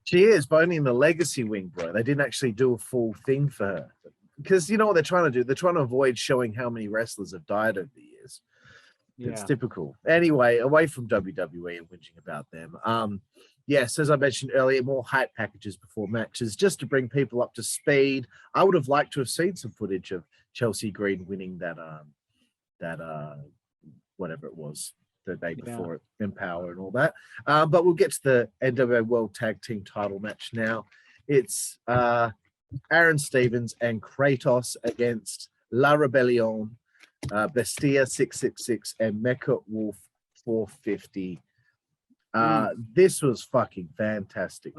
She is, but only in the legacy wing, bro. They didn't actually do a full thing for her. Because you know what they're trying to do? They're trying to avoid showing how many wrestlers have died over the years. Yeah. It's typical. Anyway, away from WWE and whinging about them. Yes, as I mentioned earlier, more hype packages before matches, just to bring people up to speed. I would have liked to have seen some footage of Chelsea Green winning that whatever it was the day before it, Empower and all that. But we'll get to the NWA World Tag Team title match now. It's Aron Stevens and Kratos against La Rebelion, Bestia 666 and Mecha Wolf 450. This was fucking fantastic.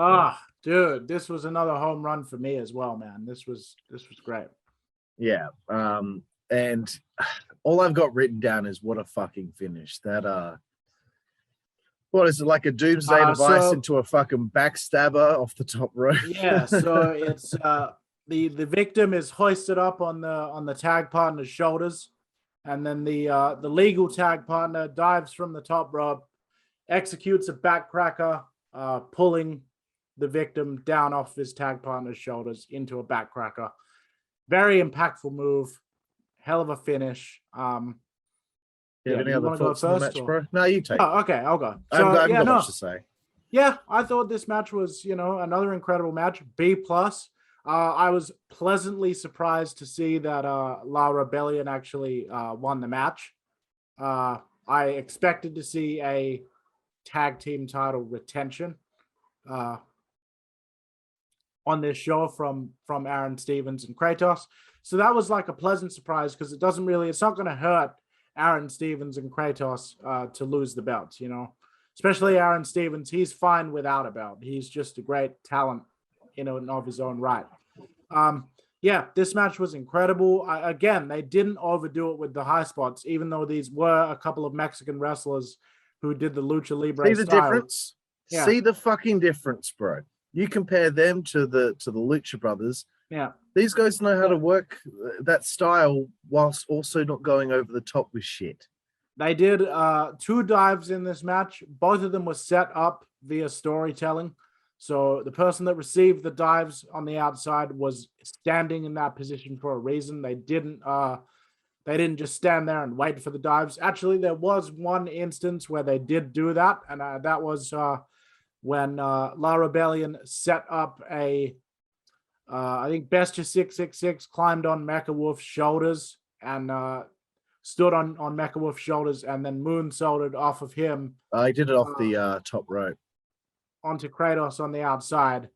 Dude, this was another home run for me as well, man. This was great. Yeah. And all I've got written down is what a fucking finish. That what is it, like a doomsday device into a fucking backstabber off the top rope? Yeah, so it's the victim is hoisted up on the tag partner's shoulders, And then the legal tag partner dives from the top rope, executes a backcracker, pulling the victim down off his tag partner's shoulders into a backcracker. Very impactful move. Hell of a finish. Any you other want to go thoughts on the first? match, bro? No, you take it. Oh, okay, I'll go. I've got much to say. Yeah, I thought this match was, another incredible match. B+. I was pleasantly surprised to see that La Rebellion actually won the match. I expected to see a tag team title retention on this show from Aron Stevens and Kratos. So that was like a pleasant surprise because it's not going to hurt Aron Stevens and Kratos to lose the belts, especially Aron Stevens. He's fine without a belt. He's just a great talent in and of his own right. This match was incredible. Again, they didn't overdo it with the high spots, even though these were a couple of Mexican wrestlers who did the lucha libre See the style. difference? Yeah. See the fucking difference, bro. You compare them to the Lucha Brothers. Yeah. These guys know how to work that style whilst also not going over the top with shit. They did 2 dives in this match. Both of them were set up via storytelling. So the person that received the dives on the outside was standing in that position for a reason. They didn't just stand there and wait for the dives. Actually, there was one instance where they did do that, and that was when La Rebellion set up I think Bestia 666 climbed on Mecha Wolf's shoulders and stood on Mecha Wolf's shoulders and then moonsaulted off of him. I did it off the top rope. Onto Kratos on the outside.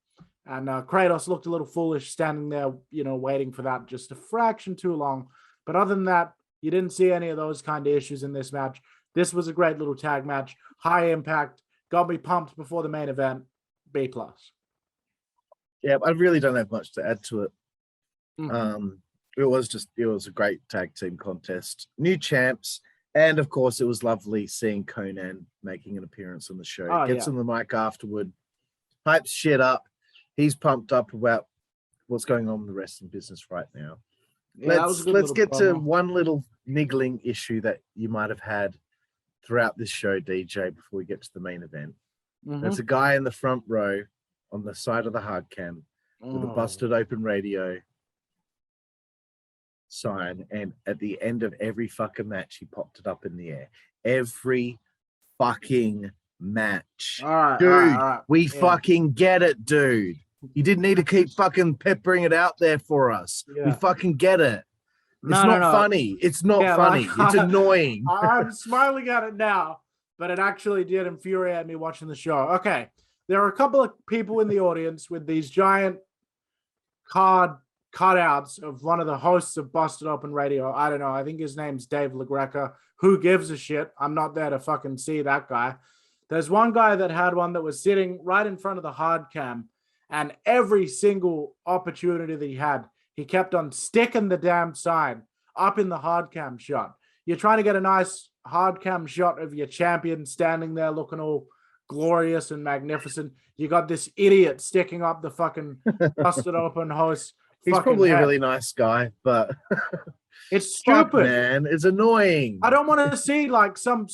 And Kratos looked a little foolish standing there, waiting for that just a fraction too long. But other than that, you didn't see any of those kind of issues in this match. This was a great little tag match. High impact. Got me pumped before the main event. B+. Yeah, I really don't have much to add to it. Mm-hmm. It was a great tag team contest. New champs. And of course, it was lovely seeing Conan making an appearance on the show. Gets on the mic afterward, hypes shit up. He's pumped up about what's going on in the wrestling business right now. Yeah, let's get to one little niggling issue that you might have had throughout this show, DJ, before we get to the main event. Mm-hmm. There's a guy in the front row on the side of the hard cam with a busted open radio sign, and at the end of every fucking match he popped it up in the air. Every fucking match. All right, dude, we fucking get it, dude. You didn't need to keep fucking peppering it out there for us. We fucking get it. It's not funny. It's not funny. It's annoying. I'm smiling at it now, but it actually did infuriate me watching the show. Okay, there are a couple of people in the audience with these giant card cutouts of one of the hosts of Busted Open Radio. I don't know. I think his name's Dave LaGreca. Who gives a shit? I'm not there to fucking see that guy. There's one guy that had one that was sitting right in front of the hard cam, and every single opportunity that he had, he kept on sticking the damn sign up in the hard cam shot. You're trying to get a nice hard cam shot of your champion standing there looking all glorious and magnificent. You got this idiot sticking up the fucking Busted Open host. He's probably a really nice guy, but it's stupid, man. It's annoying. I don't want to see like some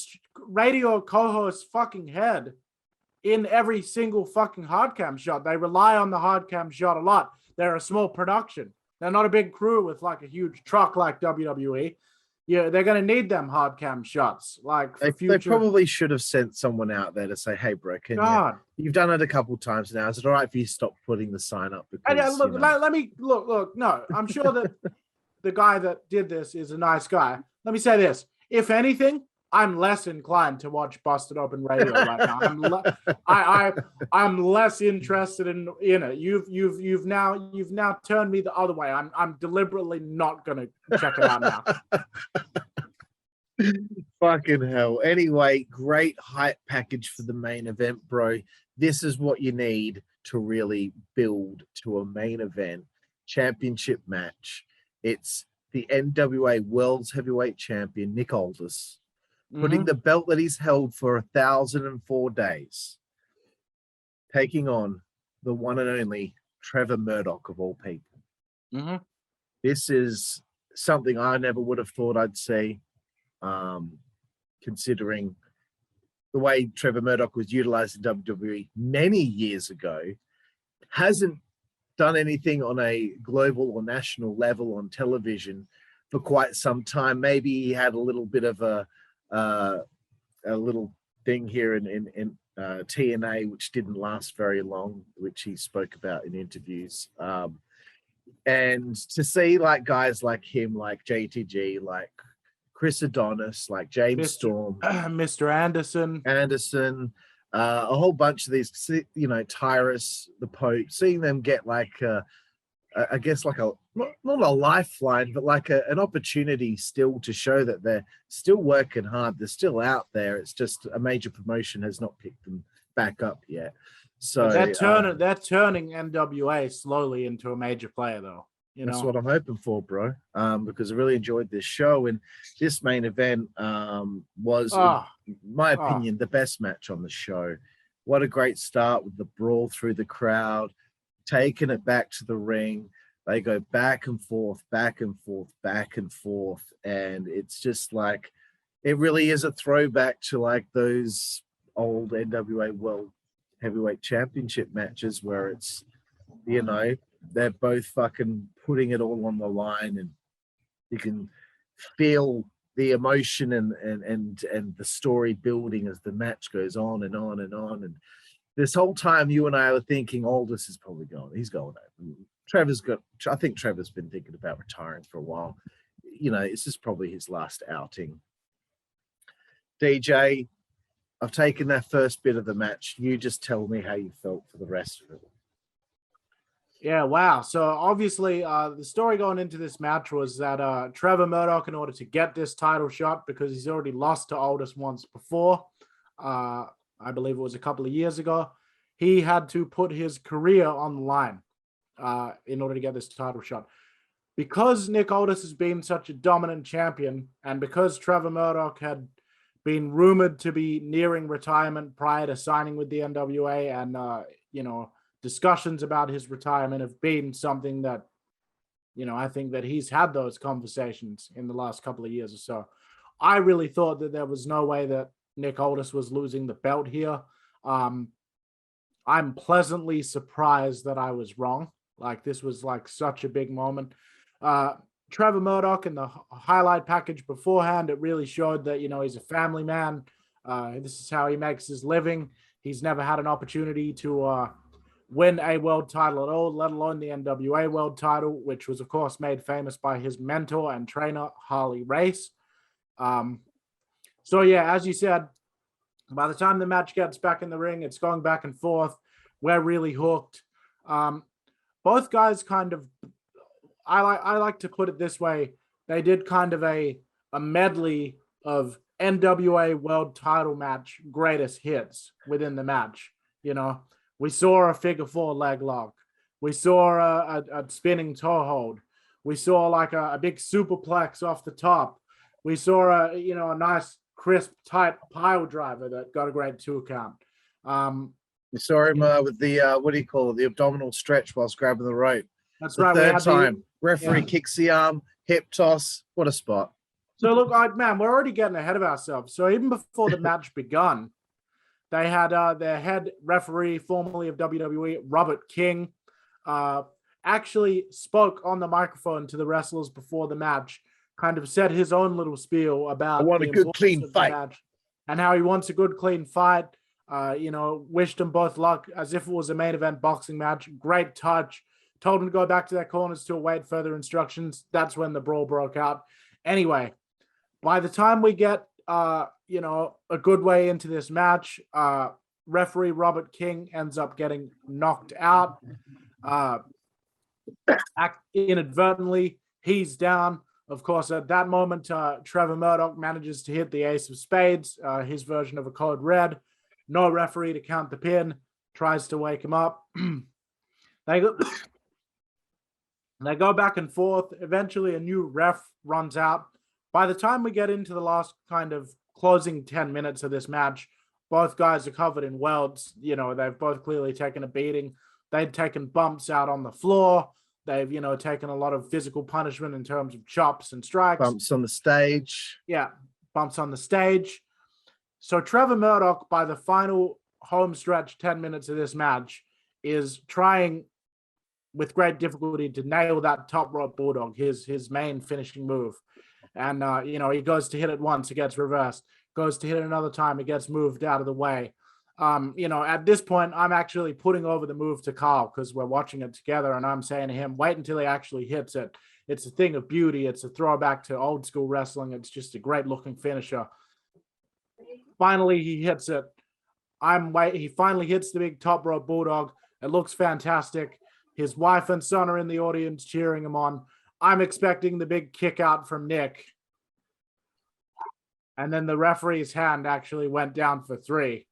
radio co-host fucking head in every single fucking hardcam shot. They rely on the hardcam shot a lot. They're a small production. They're not a big crew with like a huge truck like WWE. Yeah, they're going to need them hardcam shots. Like they probably should have sent someone out there to say, "Hey, bro, you've done it a couple times now. Is it all right if you stop putting the sign up?" Because, let me look. No, I'm sure that the guy that did this is a nice guy. Let me say this: if anything, I'm less inclined to watch Busted Open Radio right now. I'm less interested in it. You've now turned me the other way. I'm deliberately not going to check it out now. Fucking hell. Anyway, great hype package for the main event, bro. This is what you need to really build to a main event championship match. It's the NWA World's Heavyweight Champion, Nick Aldis, putting the belt that he's held for 1,004 days, taking on the one and only Trevor Murdoch of all people. Mm-hmm. This is something I never would have thought I'd see, considering the way Trevor Murdoch was utilized in WWE many years ago. Hasn't done anything on a global or national level on television for quite some time. Maybe he had a little bit of a little thing here in TNA, which didn't last very long, which he spoke about in interviews. And to see like guys like him, like JTG, like Chris Adonis, like James Storm, Mr. Anderson, a whole bunch of these, you know, Tyrus, the Pope, seeing them get like, I guess like not a lifeline, but like an opportunity still to show that they're still working hard. They're still out there. It's just a major promotion has not picked them back up yet. So they're turning NWA slowly into a major player, though. You that's know what I'm hoping for, bro. Because I really enjoyed this show, and this main event was, in my opinion, the best match on the show. What a great start with the brawl through the crowd, taking it back to the ring. They go back and forth, back and forth, back and forth, and it's just like it really is a throwback to like those old NWA World Heavyweight Championship matches where it's, you know, they're both fucking putting it all on the line, and you can feel the emotion and the story building as the match goes on and on and on. And this whole time, you and I were thinking Aldis is probably going. He's going over. I think Trevor's been thinking about retiring for a while. You know, this is probably his last outing. DJ, I've taken that first bit of the match. You just tell me how you felt for the rest of it. Yeah, wow. So obviously the story going into this match was that Trevor Murdoch, in order to get this title shot, because he's already lost to Aldis once before, I believe it was a couple of years ago, he had to put his career on the line in order to get this title shot. Because Nick Aldis has been such a dominant champion, and because Trevor Murdoch had been rumored to be nearing retirement prior to signing with the NWA, and, you know, discussions about his retirement have been something that, you know, I think that he's had those conversations in the last couple of years or so. I really thought that there was no way that Nick Aldis was losing the belt here. I'm pleasantly surprised that I was wrong. Like, this was like such a big moment. Trevor Murdoch in the highlight package beforehand, it really showed that, you know, he's a family man. This is how he makes his living. He's never had an opportunity to win a world title at all, let alone the NWA world title, which was, of course, made famous by his mentor and trainer, Harley Race. So, yeah, as you said, by the time the match gets back in the ring, it's going back and forth. We're really hooked. Both guys kind of, I like to put it this way, they did kind of a medley of NWA world title match greatest hits within the match, you know. We saw a figure four leg lock. We saw a spinning toe hold. We saw like a big superplex off the top. We saw a nice crisp tight pile driver that got a great 2 count. We saw him with the what do you call it? The abdominal stretch whilst grabbing the rope. That's the right. Third time, referee kicks the arm, hip toss. What a spot! So look, man, we're already getting ahead of ourselves. So even before the match begun, they had their head referee, formerly of WWE, Robert King, actually spoke on the microphone to the wrestlers before the match, kind of said his own little spiel about I want a good, clean fight, match and how he wants a good, clean fight. Wished them both luck as if it was a main event boxing match. Great touch. Told them to go back to their corners to await further instructions. That's when the brawl broke out. Anyway, by the time we get a good way into this match, referee Robert King ends up getting knocked out. Inadvertently, he's down. Of course, at that moment, Trevor Murdoch manages to hit the ace of spades, his version of a code red. No referee to count the pin. Tries to wake him up. They go back and forth. Eventually, a new ref runs out. By the time we get into the last kind of closing 10 minutes of this match, both guys are covered in welts. You know, they've both clearly taken a beating. They'd taken bumps out on the floor. They've, taken a lot of physical punishment in terms of chops and strikes. Bumps on the stage. Yeah, bumps on the stage. So Trevor Murdoch, by the final home stretch 10 minutes of this match, is trying with great difficulty to nail that top rope bulldog, his main finishing move. And, he goes to hit it once, it gets reversed. Goes to hit it another time, it gets moved out of the way. At this point, I'm actually putting over the move to Carl because we're watching it together, and I'm saying to him, wait until he actually hits it. It's a thing of beauty. It's a throwback to old school wrestling. It's just a great looking finisher. Finally, he hits it. He finally hits the big top rope bulldog. It looks fantastic. His wife and son are in the audience cheering him on. I'm expecting the big kick out from Nick. And then the referee's hand actually went down for 3.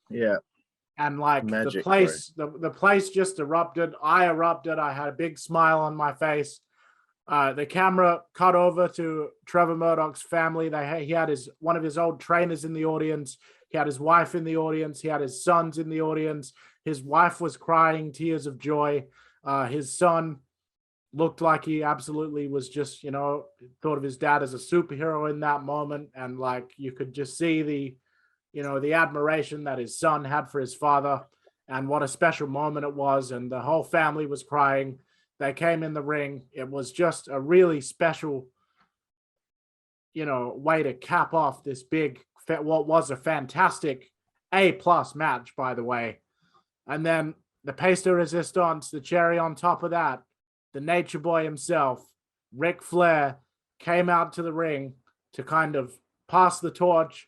Yeah. And like Magic, the place just erupted. I erupted. I had a big smile on my face. The camera cut over to Trevor Murdoch's family. He had one of his old trainers in the audience. He had his wife in the audience. He had his sons in the audience. His wife was crying tears of joy. His son looked like he absolutely was just, thought of his dad as a superhero in that moment. And like, you could just see the admiration that his son had for his father and what a special moment it was. And the whole family was crying. They came in the ring. It was just a really special, way to cap off this what was a fantastic A+ match, by the way. And then the piece de resistance, the cherry on top of that, the Nature Boy himself, Ric Flair, came out to the ring to kind of pass the torch,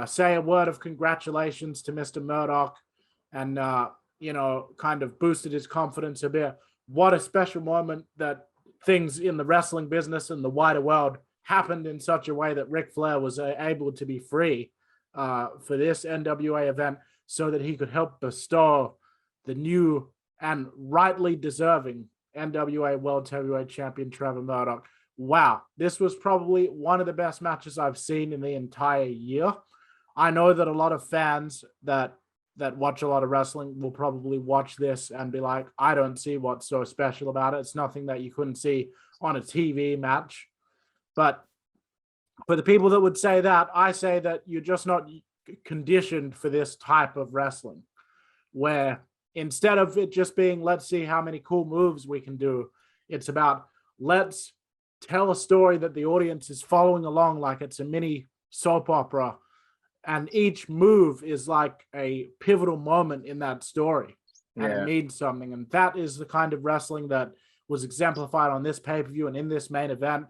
say a word of congratulations to Mr. Murdoch, and, kind of boosted his confidence a bit. What a special moment that things in the wrestling business and the wider world happened in such a way that Ric Flair was able to be free for this NWA event so that he could help bestow the new and rightly deserving NWA World Heavyweight Champion Trevor Murdoch. Wow, this was probably one of the best matches I've seen in the entire year. I know that a lot of fans that watch a lot of wrestling will probably watch this and be like, I don't see what's so special about it. It's nothing that you couldn't see on a TV match. But for the people that would say that, I say that you're just not conditioned for this type of wrestling, where instead of it just being, let's see how many cool moves we can do, it's about, let's tell a story that the audience is following along like it's a mini soap opera. And each move is like a pivotal moment in that story. And it means something. And that is the kind of wrestling that was exemplified on this pay-per-view and in this main event.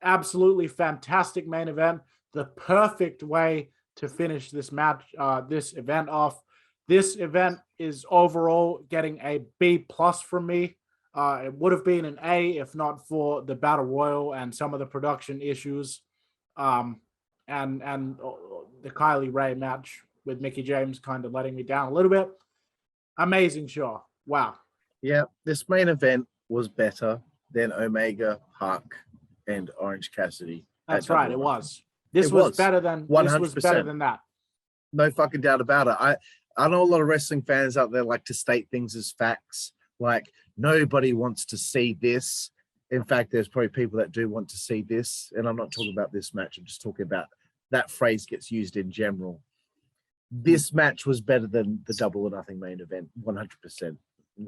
Absolutely fantastic main event. The perfect way to finish this match, this event off. This event is overall getting a B+ from me. It would have been an A if not for the Battle Royal and some of the production issues. And the Kylie Ray match with Mickie James kind of letting me down a little bit. Amazing show. Wow. Yeah, this main event was better than Omega, Huck, and Orange Cassidy. That's right. It was. This was better than 100%. This was better than that. No fucking doubt about it. I know a lot of wrestling fans out there like to state things as facts. Like, nobody wants to see this. In fact, there's probably people that do want to see this. And I'm not talking about this match. I'm just talking about that phrase gets used in general. This match was better than the Double or Nothing main event, 100%.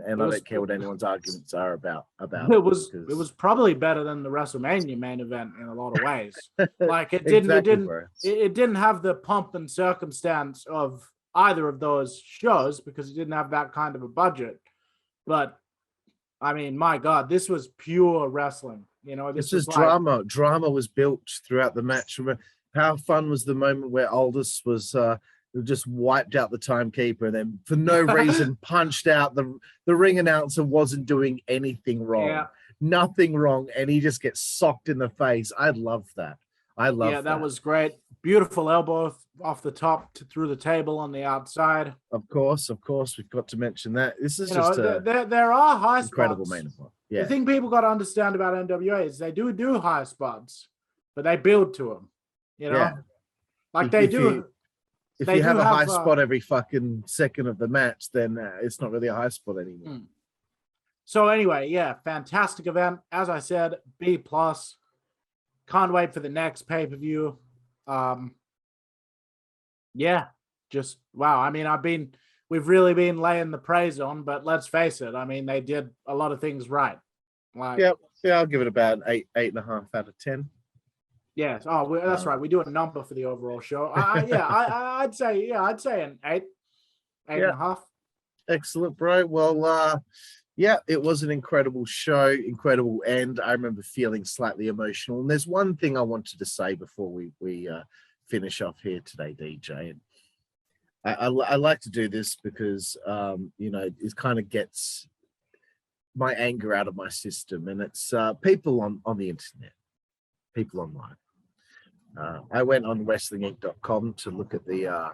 And I don't care what anyone's arguments are about it. It was probably better than the WrestleMania main event in a lot of ways. Like it didn't have the pomp and circumstance of either of those shows because it didn't have that kind of a budget. But I mean, my God, this was pure wrestling. This was drama. Like, drama was built throughout the match. How fun was the moment where Aldis was just wiped out the timekeeper and then for no reason punched out the ring announcer wasn't doing anything wrong. Yeah. Nothing wrong. And he just gets socked in the face. I love that. That was great. Beautiful elbow off the top through the table on the outside. Of course. We've got to mention that. This is there are high incredible spots. Main event. Yeah. The thing people got to understand about NWA is they do high spots, but they build to them. Like they do. If you have a high spot every fucking second of the match, then it's not really a high spot anymore. So anyway, yeah, fantastic event. As I said, B plus. Can't wait for the next pay-per-view. Yeah, just wow. I mean, we've really been laying the praise on, but let's face it. I mean, they did a lot of things right. Like, Yeah, I'll give it about an 8.5 out of 10. Yes. Oh, that's right. We do a number for the overall show. I'd say an 8.5. Excellent, bro. Well, yeah, it was an incredible show, incredible end. I remember feeling slightly emotional. And there's one thing I wanted to say before we finish off here today, DJ. And I like to do this because it kind of gets my anger out of my system, and it's people on the internet, people online. I went on wrestlinginc.com to look at the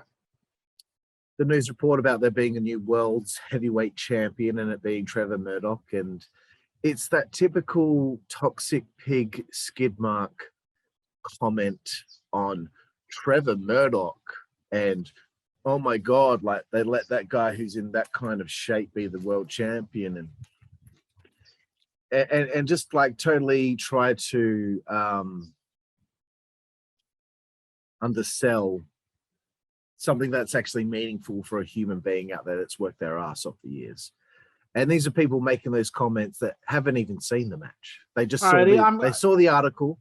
news report about there being a new world's heavyweight champion and it being Trevor Murdoch. And it's that typical toxic pig skid mark comment on Trevor Murdoch. And, oh my God, like they let that guy who's in that kind of shape be the world champion and just like totally try to undersell something that's actually meaningful for a human being out there that's worked their ass off for years. And these are people making those comments that haven't even seen the match. They just saw the article.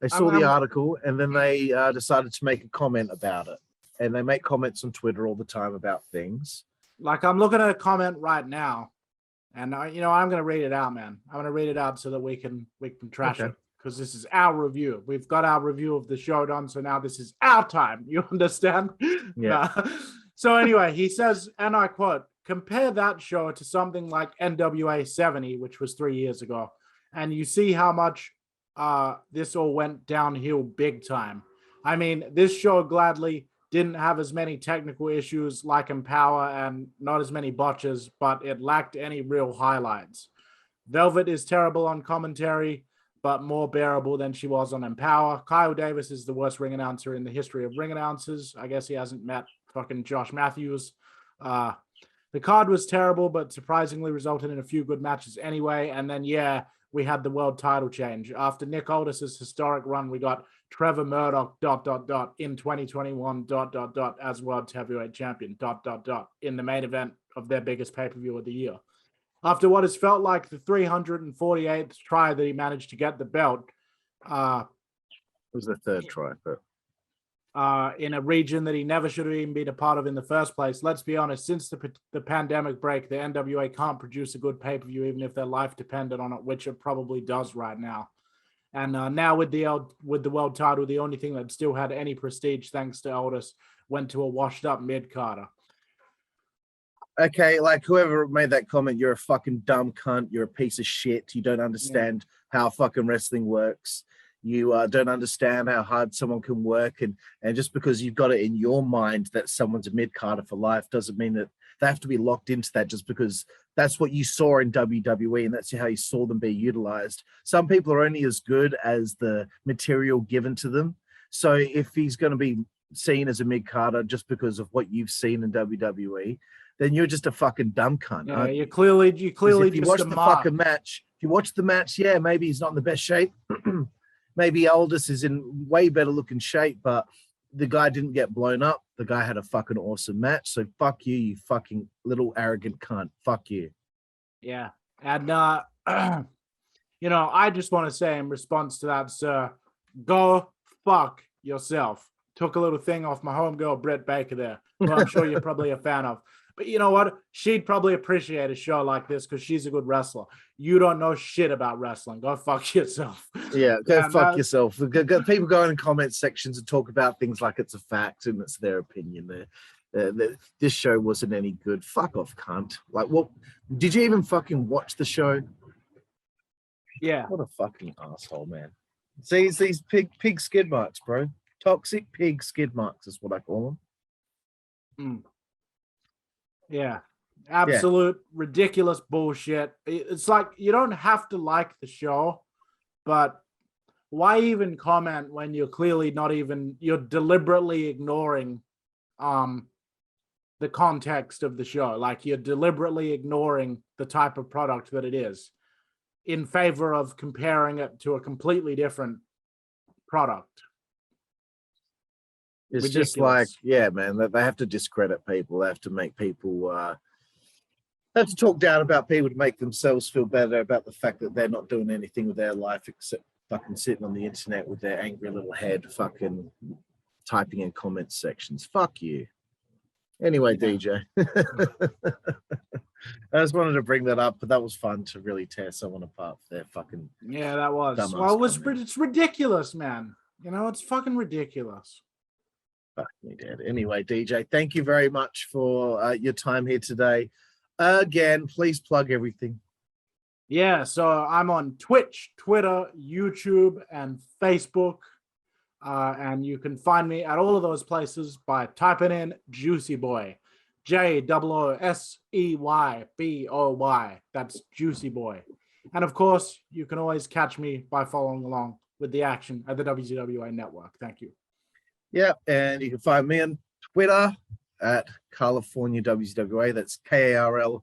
They saw the article and then they decided to make a comment about it. And they make comments on Twitter all the time about things. Like I'm looking at a comment right now, and I'm going to read it out, man. I'm going to read it out so that we can trash it. Because this is our review. We've got our review of the show done, so now this is our time. You understand? Yeah. So anyway, he says, and I quote, compare that show to something like NWA 70, which was 3 years ago, and you see how much this all went downhill big time. I mean, this show gladly didn't have as many technical issues like Empower and not as many botches, but it lacked any real highlights. Velvet is terrible on commentary, but more bearable than she was on Empower. Kyle Davis is the worst ring announcer in the history of ring announcers. I guess he hasn't met fucking Josh Matthews. The card was terrible, but surprisingly resulted in a few good matches anyway. And then, we had the world title change. After Nick Aldis's historic run, we got Trevor Murdoch, ... in 2021, ... as world heavyweight champion, ... in the main event of their biggest pay-per-view of the year. After what has felt like the 348th try that he managed to get the belt. It was the third try, but in a region that he never should have even been a part of in the first place. Let's be honest, since the pandemic break, the NWA can't produce a good pay-per-view, even if their life depended on it, which it probably does right now. And now with the world title, the only thing that still had any prestige, thanks to Aldis, went to a washed-up mid-carder. Okay, like whoever made that comment, you're a fucking dumb cunt. You're a piece of shit. You don't understand how fucking wrestling works. You don't understand how hard someone can work. And just because you've got it in your mind that someone's a mid-carder for life doesn't mean that they have to be locked into that just because that's what you saw in WWE and that's how you saw them be utilized. Some people are only as good as the material given to them. So if he's going to be seen as a mid-carder just because of what you've seen in WWE, then you're just a fucking dumb cunt. Yeah, you clearly if you just watch the fucking match. If you watch the match, maybe he's not in the best shape. Maybe Aldis is in way better looking shape, but the guy didn't get blown up. The guy had a fucking awesome match. So fuck you, you fucking little arrogant cunt. Fuck you. Yeah. And I just want to say in response to that, sir, go fuck yourself. Took a little thing off my homegirl Britt Baker there, who I'm sure you're probably a fan of. But you know what? She'd probably appreciate a show like this because she's a good wrestler. You don't know shit about wrestling. Go fuck yourself. Yeah, go fuck yourself. People go in comment sections and talk about things like it's a fact and it's their opinion. This show wasn't any good. Fuck off, cunt. Like, what? Did you even fucking watch the show? Yeah. What a fucking asshole, man. See, it's these pig skid marks, bro. Toxic pig skid marks is what I call them. Yeah. Absolute ridiculous bullshit. It's like you don't have to like the show, but why even comment when you're clearly not even, you're deliberately ignoring the context of the show. Like you're deliberately ignoring the type of product that it is in favor of comparing it to a completely different product. It's Ridiculous. just like, yeah, man, they have to discredit people. They have to make people have to talk down about people to make themselves feel better about the fact that they're not doing anything with their life except fucking sitting on the internet with their angry little head fucking typing in comment sections. Fuck you. Anyway, DJ. I just wanted to bring that up, but that was fun to really tear someone apart for their fucking. Yeah, that was. dumbass Well, comment. it's ridiculous, man. You know, it's fucking ridiculous. Fuck me, Dad. Anyway, DJ, thank you very much for your time here today. Again, please plug everything. Yeah, so I'm on Twitch, Twitter, YouTube, and Facebook. And you can find me at all of those places by typing in Juicy Boy. JOOSEYBOY. That's Juicy Boy. And of course, you can always catch me by following along with the action at the WZWA Network. Thank you. Yeah, and you can find me on Twitter at Karlifornia WZWA. That's KARLIFORNIA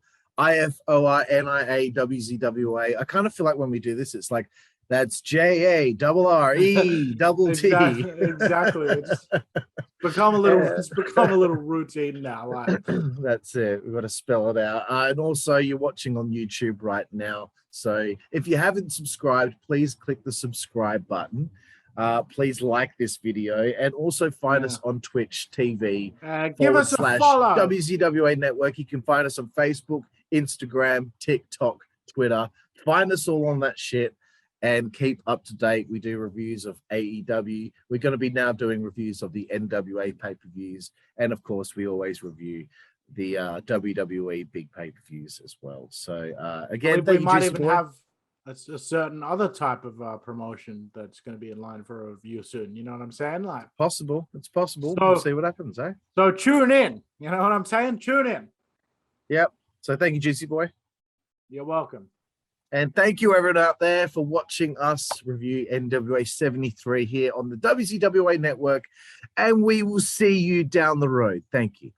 WZWA. I kind of feel like when we do this, it's like that's JARRET. Exactly. It's become a little routine now. Like. That's it. We've got to spell it out. And also, you're watching on YouTube right now. So if you haven't subscribed, please click the subscribe button. Please like this video and also find us on Twitch TV. Give us a follow. WZWA Network. You can find us on Facebook, Instagram, TikTok, Twitter. Find us all on that shit and keep up to date. We do reviews of AEW. We're going to be now doing reviews of the NWA pay-per-views. And of course, we always review the WWE big pay-per-views as well. So again, we might even have a certain other type of promotion that's going to be in line for a review soon. You know what I'm saying? Like possible. It's possible. So, we'll see what happens, eh? So tune in. You know what I'm saying? Tune in. Yep. So thank you, Juicy Boy. You're welcome. And thank you, everyone out there, for watching us review NWA 73 here on the WZWA Network. And we will see you down the road. Thank you.